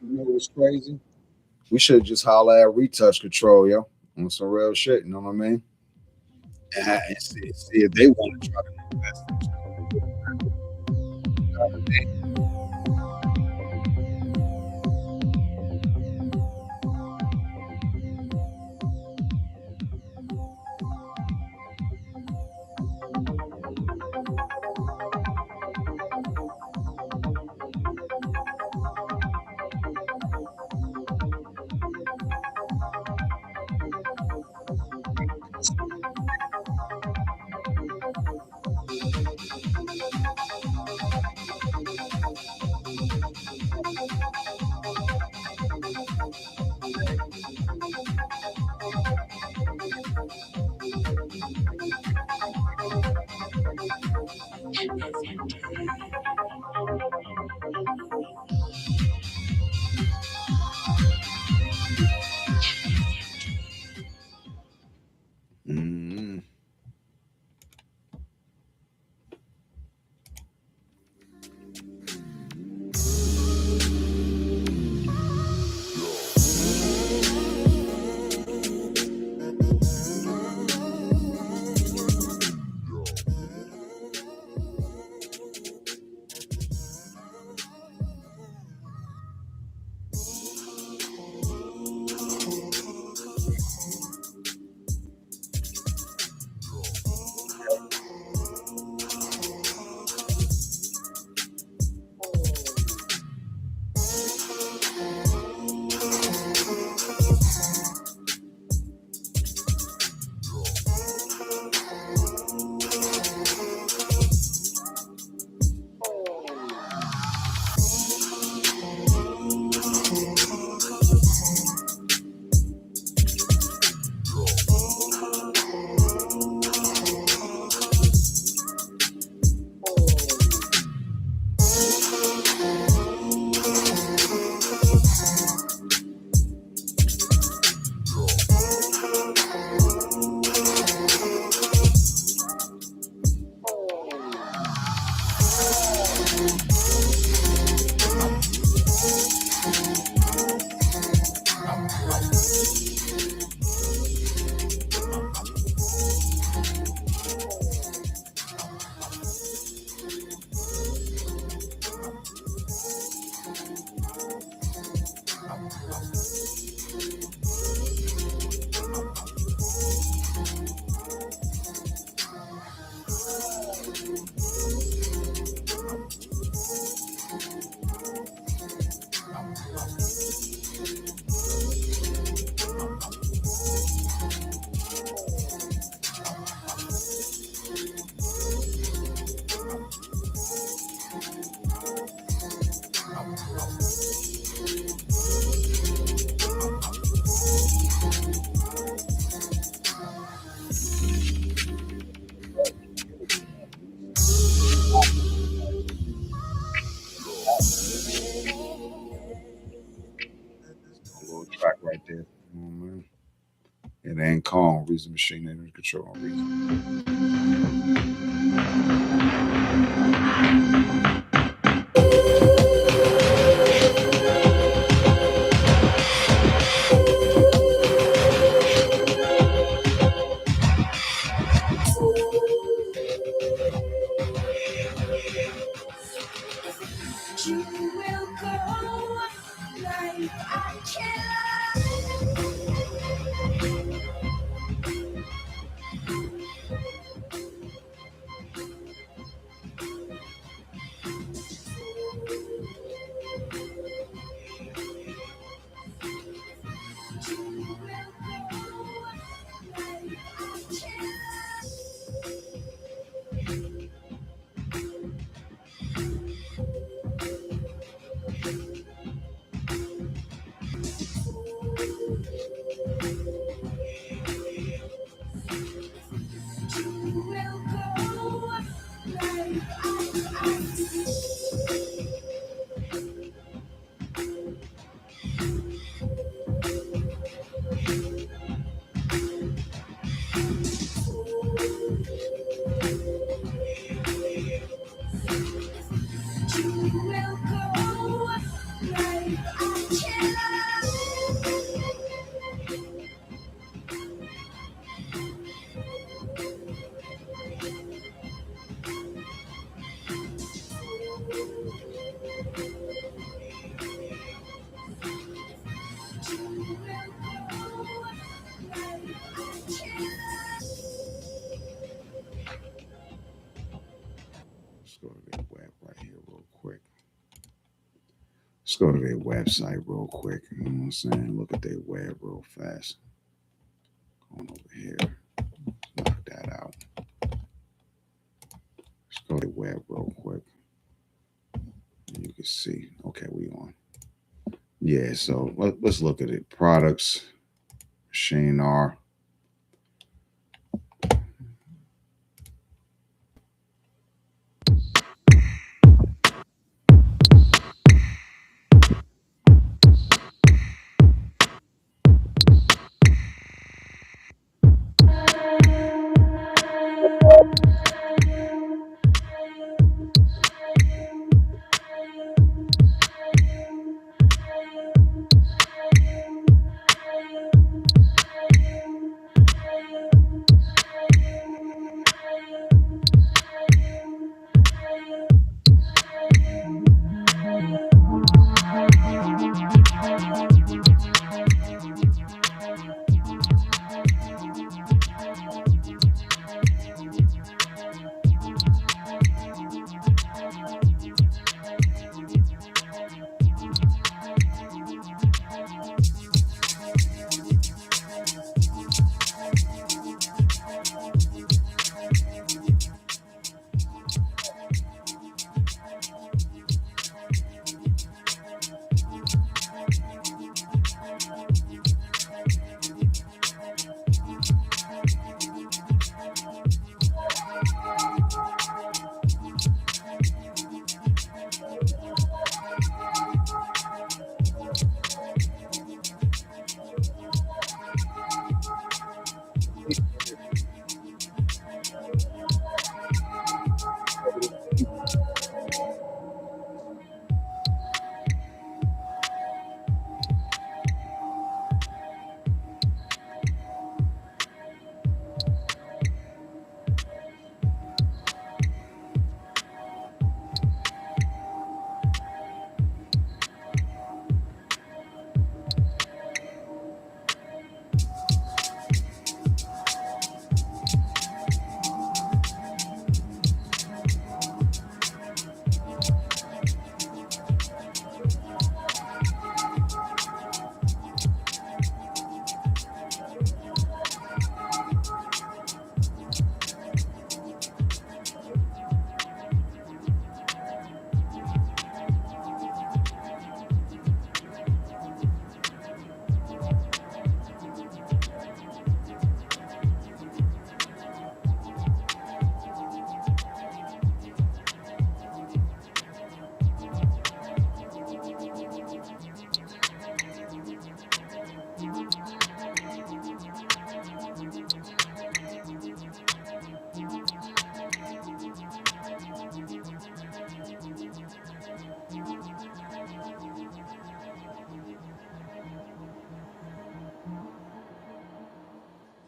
You know what's crazy? We should just holler at Retouch Control, yo, on some real shit. You know what I mean? And see if they want to try to invest. You know what I mean? reason machine under control on reason. You will go like I Let's go to their web right here real quick. Let's go to their website real quick. You know what I'm saying? Look at their web real fast. Going over here. Knock that out. Let's go to their web real quick. And you can see. Okay, we on. Yeah, so let's look at it. Products, Machine R.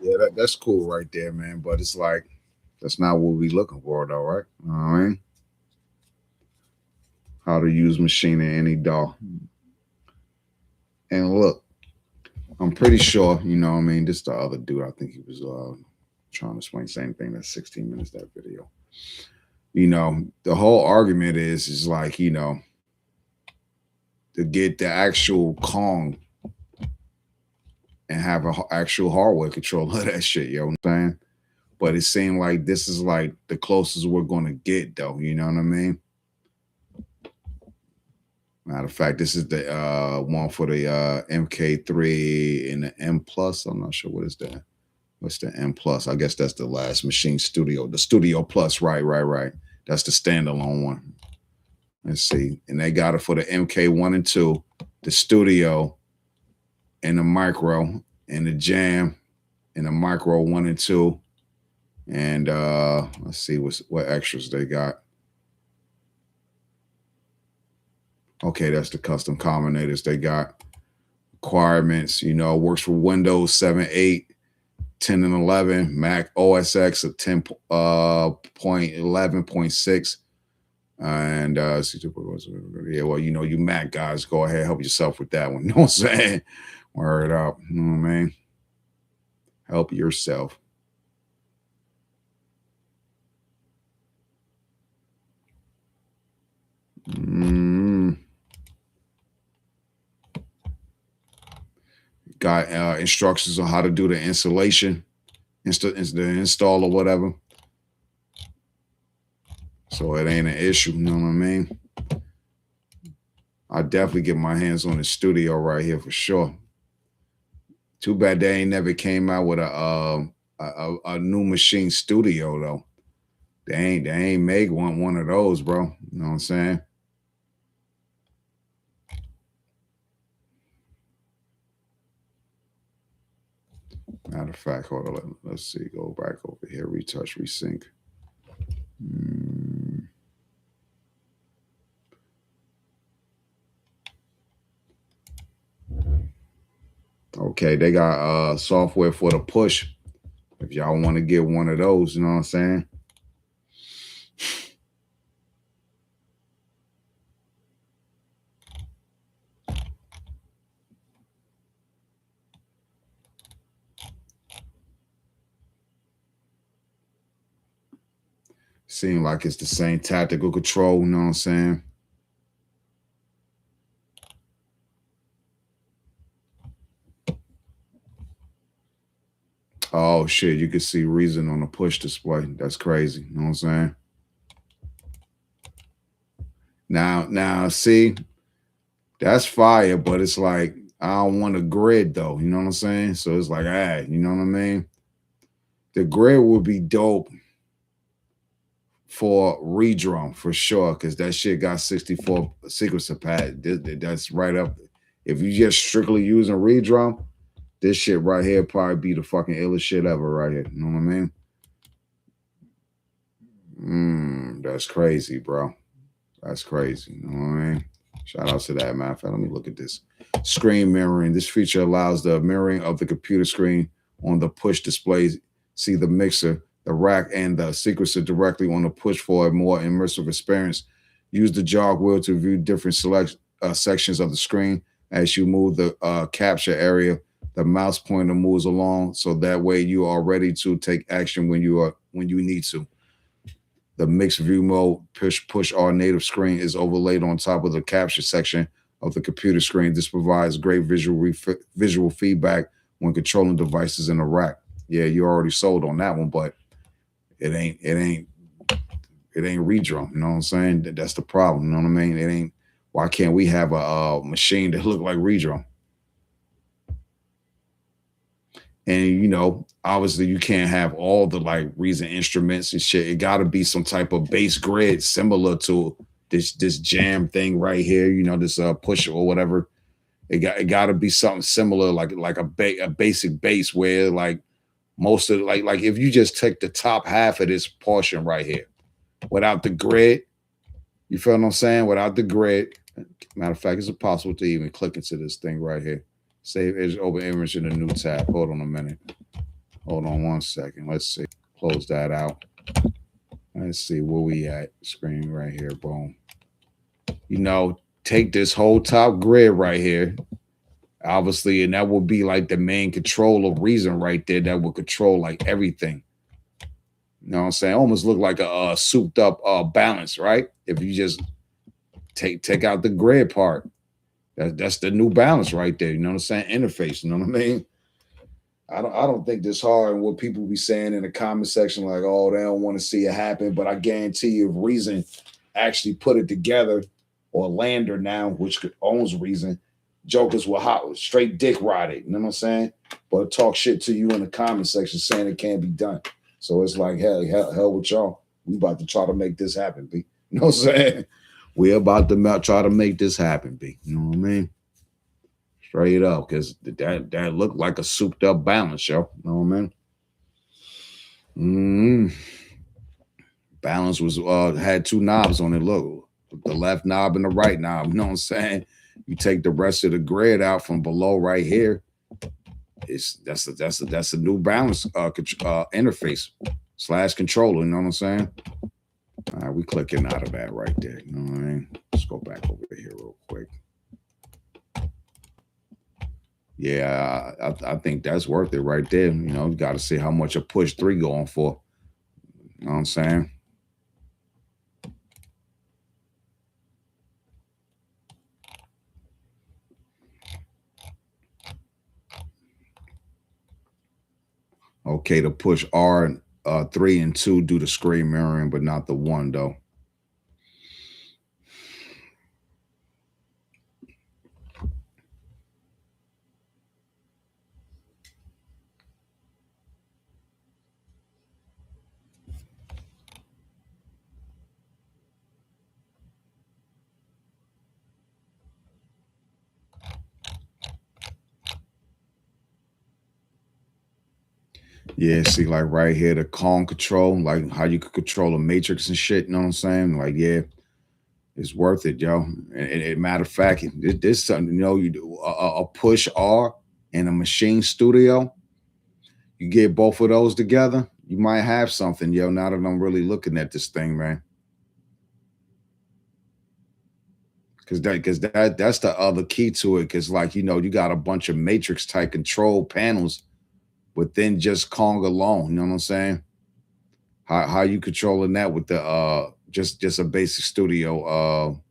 Yeah, that's cool right there, man. But it's like that's not what we looking for, though, right? You know what I mean? How to use machine in any DAW. And look, I'm pretty sure, you know what I mean? This the other dude. I think he was trying to explain the same thing. That's 16 minutes, that video. You know, the whole argument is like, you know, to get the actual Kong and have an actual hardware control of that shit, you know what I'm saying? But it seemed like this is like the closest we're going to get, though. You know what I mean? Matter of fact, this is the one for the MK3 and the M Plus. I'm not sure what is that. What's the M Plus? I guess that's the last Machine Studio. The Studio Plus, right. That's the standalone one. Let's see. And they got it for the MK1 and 2, the Studio, and the Micro, and the Jam, and the Micro 1 and 2. And let's see what extras they got. Okay, that's the custom combinators they got. Requirements, you know, works for Windows 7, 8, 10, and 11, Mac OS X of 10.11.6. And yeah, well, you know, you Mac guys, go ahead, help yourself with that one. You know what I'm saying? Word up. You know what I mean? Help yourself. Got instructions on how to do the installation, the install or whatever. So it ain't an issue, you know what I mean? I definitely get my hands on the Studio right here for sure. Too bad they ain't never came out with a new Machine Studio though. They ain't make one of those, bro. You know what I'm saying? Matter of fact, hold on. Let's see. Go back over here. Retouch, resync. Okay, they got software for the push. If y'all want to get one of those, you know what I'm saying? Seem like it's the same tactical control, you know what I'm saying? Oh shit, you can see Reason on the push display. That's crazy. You know what I'm saying? Now see, that's fire, but it's like I don't want a grid though. You know what I'm saying? So it's like, you know what I mean? The grid would be dope for redrum for sure, because that shit got 64 sequencer pad. That's right up. If you just strictly using redrum, this shit right here probably be the fucking illest shit ever right here. You know what I mean? That's crazy, bro. That's crazy. You know what I mean? Shout out to that, man. Let me look at this. Screen mirroring. This feature allows the mirroring of the computer screen on the push displays. See the mixer, the rack, and the sequencer directly on the push for a more immersive experience. Use the jog wheel to view different sections of the screen. As you move the capture area, the mouse pointer moves along, so that way you are ready to take action when you need to. The mixed view mode push our native screen is overlaid on top of the capture section of the computer screen. This provides great visual feedback when controlling devices in the rack. Yeah, you already sold on that one, but it ain't redrum. You know what I'm saying? That's the problem. You know what I mean? It ain't. Why can't we have a machine that look like redrum? And you know, obviously, you can't have all the like Reason instruments and shit. It got to be some type of bass grid similar to this jam thing right here. You know, this push or whatever. It got to be something similar, like a basic bass where like most of like if you just take the top half of this portion right here without the grid, you feel what I'm saying? Without the grid, matter of fact, it's impossible to even click into this thing right here. Save as open image in a new tab. Hold on a minute. Hold on 1 second. Let's see. Close that out. Let's see where we at. Screen right here. Boom. You know, take this whole top grid right here. Obviously, and that would be like the main control of Reason right there. That would control like everything. You know what I'm saying? Almost look like a souped up balance, right? If you just take out the grid part. That's the new balance right there. You know what I'm saying? Interface. You know what I mean? I don't think this hard, and what people be saying in the comment section, like, oh, they don't want to see it happen. But I guarantee you, if Reason actually put it together, or Lander now, which owns Reason, jokers will hot straight dick ride it. You know what I'm saying? But talk shit to you in the comment section saying it can't be done. So it's like, hell with y'all. We about to try to make this happen, B. You know what I'm saying? We're about to try to make this happen, B. You know what I mean? Straight up, because that looked like a souped up balance, yo. You know what I mean? Balance was had two knobs on it. Look, the left knob and the right knob. You know what I'm saying? You take the rest of the grid out from below right here. That's a new balance interface / controller. You know what I'm saying? All right, we clicking out of that right there. You know what I mean? Let's go back over here real quick. Yeah, I think that's worth it right there. You know, you got to see how much a push 3 going for. You know what I'm saying? Okay, to push R 3 and 2 do the screen mirroring, but not the 1 though. Yeah, see, like right here, the Kong control, like how you could control a matrix and shit. You know what I'm saying? Like, yeah, it's worth it, yo. And matter of fact, this something, you know, you do a push R and a machine studio. You get both of those together, you might have something, yo. Now that I'm really looking at this thing, man. Because that's the other key to it. Because, like, you know, you got a bunch of matrix type control panels within just Kong alone. You know what I'm saying? How you controlling that with the just a basic studio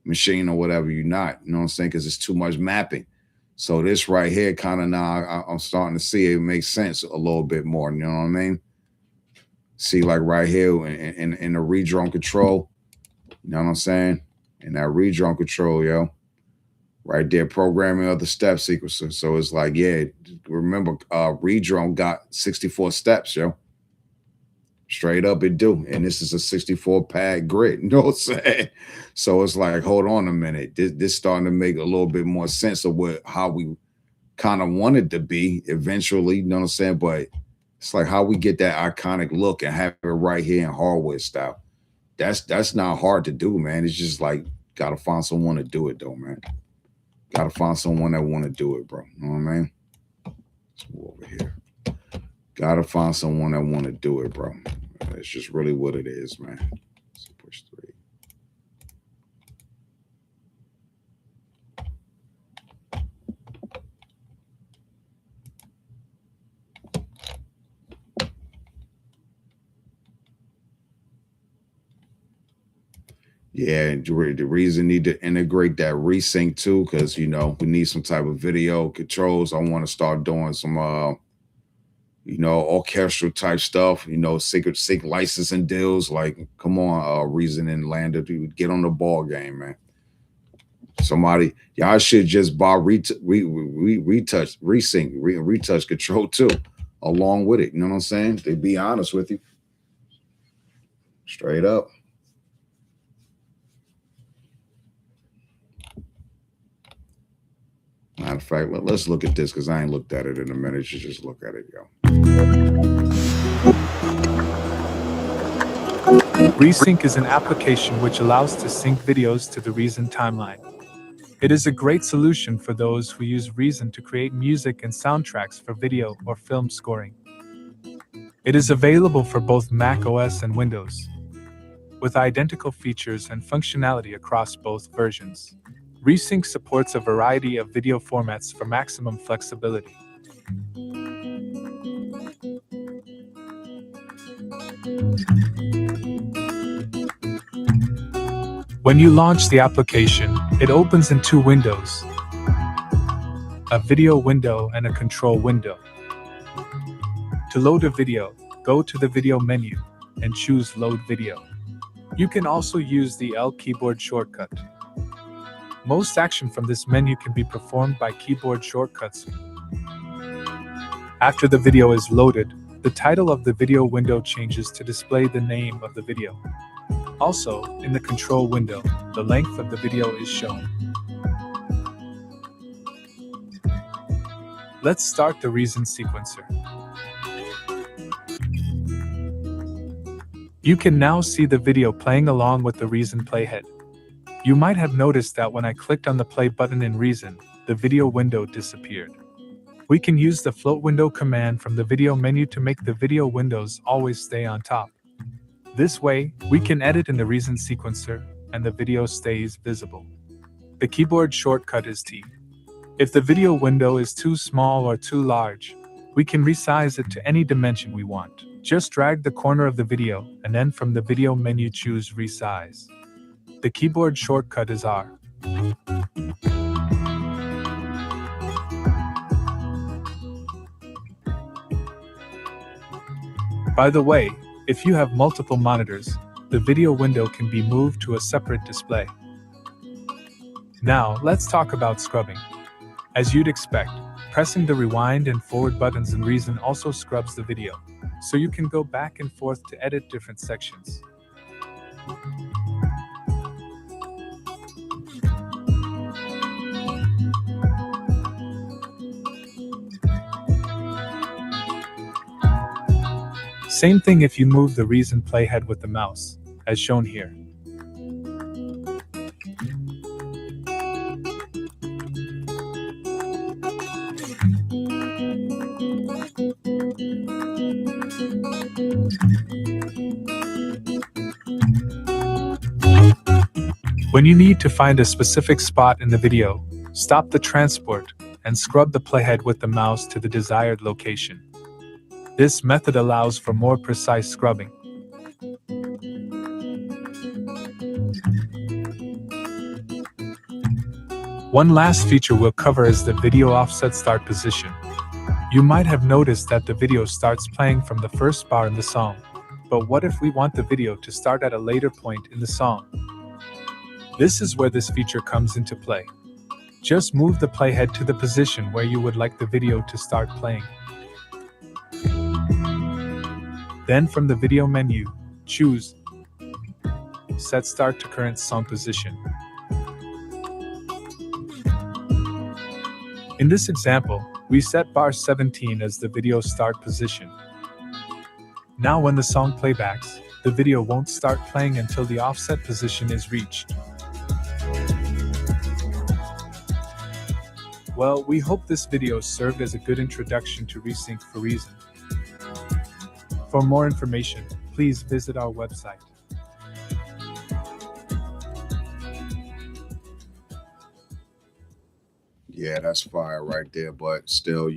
machine or whatever you're not. You know what I'm saying? Because it's too much mapping. So this right here, kind of now I'm starting to see it makes sense a little bit more. You know what I mean? See, like right here in the redrone control. You know what I'm saying? In that redrone control, yo. Right there, programming of the step sequencer. So it's like, yeah, remember, redrone got 64 steps, yo. Straight up it do. And this is a 64 pad grid. You know what I'm saying? So it's like, hold on a minute. This starting to make a little bit more sense of how we kind of wanted to be eventually. You know what I'm saying? But it's like how we get that iconic look and have it right here in hardware style. That's not hard to do, man. It's just like, gotta find someone to do it though, man. Gotta find someone that want to do it, bro. You know what I mean? Let's move over here. Gotta find someone that want to do it, bro. It's just really what it is, man. Let's push 3. Yeah, and the reason need to integrate that resync too, because you know we need some type of video controls. I want to start doing some you know, orchestral type stuff, you know, sync licensing deals. Like, come on, Reason and Lander, dude, get on the ball game, man. Somebody, y'all should just buy retouch control too, along with it. You know what I'm saying? To be honest with you, straight up. Matter of fact, let's look at this because I ain't looked at it in a minute. You just look at it, yo. Resync is an application which allows to sync videos to the Reason timeline. It is a great solution for those who use Reason to create music and soundtracks for video or film scoring. It is available for both Mac OS and Windows, with identical features and functionality across both versions. Resync supports a variety of video formats for maximum flexibility. When you launch the application, it opens in two windows, a video window and a control window. To load a video, go to the video menu and choose Load Video. You can also use the L keyboard shortcut. Most action from this menu can be performed by keyboard shortcuts. After the video is loaded, the title of the video window changes to display the name of the video. Also, in the control window, the length of the video is shown. Let's start the Reason sequencer. You can now see the video playing along with the Reason playhead. You might have noticed that when I clicked on the play button in Reason, the video window disappeared. We can use the float window command from the video menu to make the video windows always stay on top. This way, we can edit in the Reason sequencer, and the video stays visible. The keyboard shortcut is T. If the video window is too small or too large, we can resize it to any dimension we want. Just drag the corner of the video, and then from the video menu choose Resize. The keyboard shortcut is R. By the way, if you have multiple monitors, the video window can be moved to a separate display. Now, let's talk about scrubbing. As you'd expect, pressing the rewind and forward buttons in Reason also scrubs the video, so you can go back and forth to edit different sections. Same thing if you move the Reason playhead with the mouse, as shown here. When you need to find a specific spot in the video, stop the transport and scrub the playhead with the mouse to the desired location. This method allows for more precise scrubbing. One last feature we'll cover is the video offset start position. You might have noticed that the video starts playing from the first bar in the song. But what if we want the video to start at a later point in the song? This is where this feature comes into play. Just move the playhead to the position where you would like the video to start playing. Then from the video menu, choose Set Start to Current Song Position. In this example, we set bar 17 as the video start position. Now when the song playbacks, the video won't start playing until the offset position is reached. Well, we hope this video served as a good introduction to Resync for Reason. For more information, please visit our website. Yeah, that's fire right there, but still,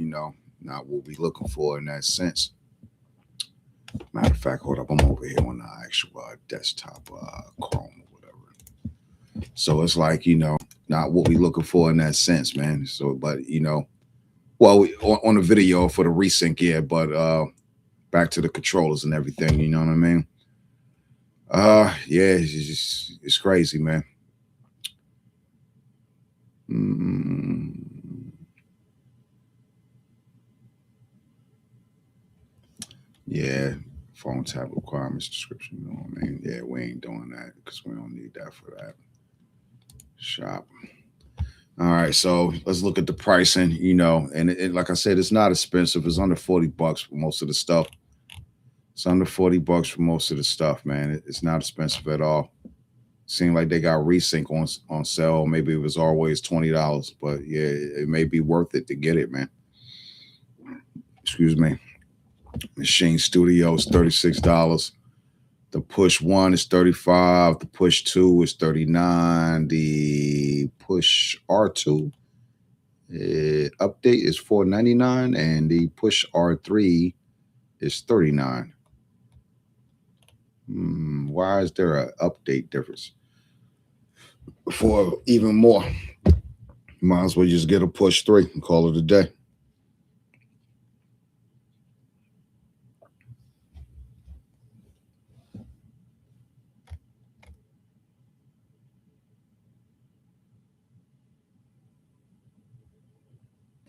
not what we looking for in that sense. Matter of fact, hold up, I'm over here on the actual desktop Chrome or whatever. So it's like, not what we looking for in that sense, man. So, but, well, on the video for the resync, yeah, but back to the controllers and everything, you know what I mean? Yeah, it's crazy, man. Yeah, phone tab requirements description, you know what I mean? Yeah, we ain't doing that because we don't need that for that. Shop. All right, so let's look at the pricing, and like I said, it's not expensive. It's under $40 for most of the stuff. It's under $40 for most of the stuff, man. It's not expensive at all. Seemed like they got Resync on sale. Maybe it was always $20, but yeah, it may be worth it to get it, man. Excuse me. Machine Studio is $36. The Push 1 is $35. The Push 2 is $39. The Push R2 update is $4.99, and the Push R3 is $39. Why is there an update difference? For even more, might as well just get a Push 3 and call it a day.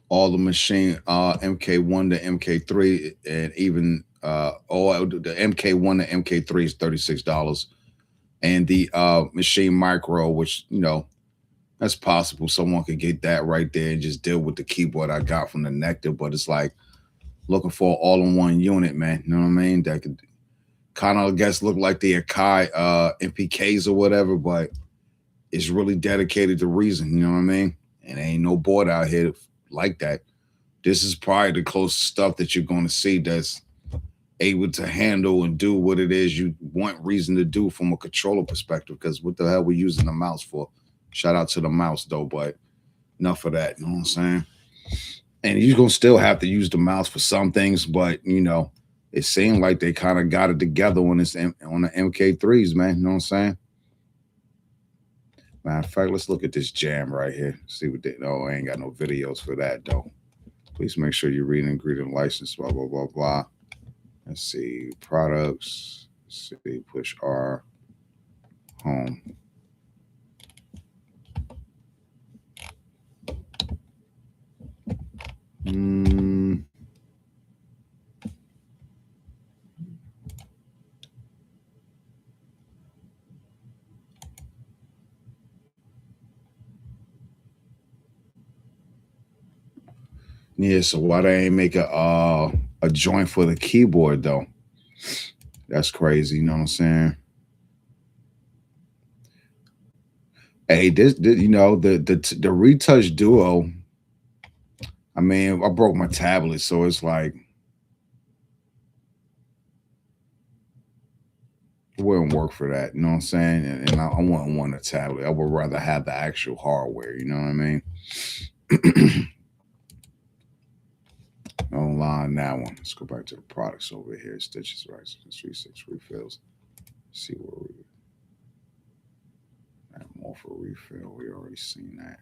All the machine MK1 to MK3, and even all the MK1 to MK3 is $36. And the machine micro, which, you know, that's possible someone could get that right there and just deal with the keyboard I got from the Nectar. But it's like looking for an all-in-one unit, man. You know what I mean? That could kind of, I guess, look like the Akai MPKs or whatever, but it's really dedicated to Reason. You know what I mean? And ain't no board out here like that. This is probably the closest stuff that you're going to see that's able to handle and do what it is you want Reason to do from a controller perspective. Because what the hell we using the mouse for? Shout out to the mouse though, but enough of that. You know what I'm saying? And you're gonna still have to use the mouse for some things, but you know, it seemed like they kind of got it together on this on the MK3s, man. You know what I'm saying? Matter of fact, let's look at this jam right here. See what they. Oh, I ain't got no videos for that though. Please make sure you read and agree to license. Blah blah blah blah. Let's see products. Let's see, push R. Home. Yeah, so why they ain't make a joint for the keyboard though? That's crazy, you know what I'm saying? Hey, this you know, the Retouch Duo. I mean, I broke my tablet, so it's like it wouldn't work for that, you know what I'm saying? And I wouldn't want a tablet. I would rather have the actual hardware, you know what I mean? Online that one. Let's go back to the products over here. Stitches, right? 36 refills. Let's see where we have more for refill. We already seen that.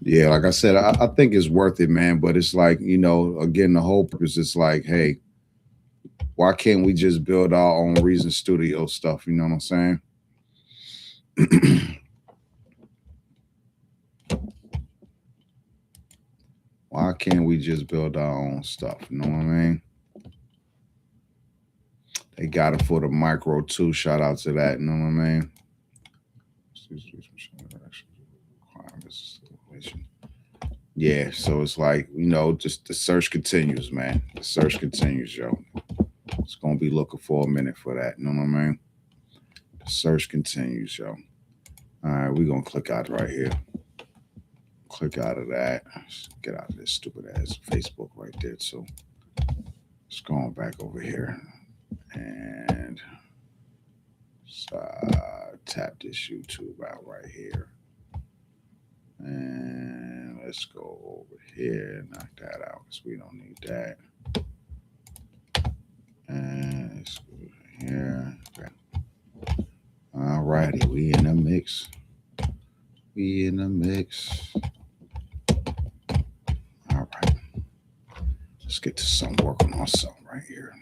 Yeah, like I said, I think it's worth it, man. But it's like, you know, again, the whole purpose is like, hey, why can't we just build our own Reason Studio stuff? You know what I'm saying? Why can't we just build our own stuff? You know what I mean? They got it for the micro too. Shout out to that. You know what I mean? Yeah, so it's like, you know, just the search continues, man. The search continues, yo. It's gonna be looking for a minute for that. You know what I mean? The search continues, yo. All right, we're gonna click out right here. Click out of that. Get out of this stupid ass Facebook right there. So it's going back over here and tap this YouTube out right here. And let's go over here and knock that out because we don't need that. And let's go here. Okay. All righty, we in the mix. We in the mix. All right. Let's get to some work on ourselves right here.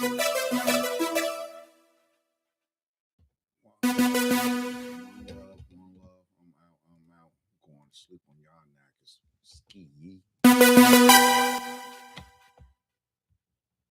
One love. I'm out. Going to sleep on y'all now. Ski.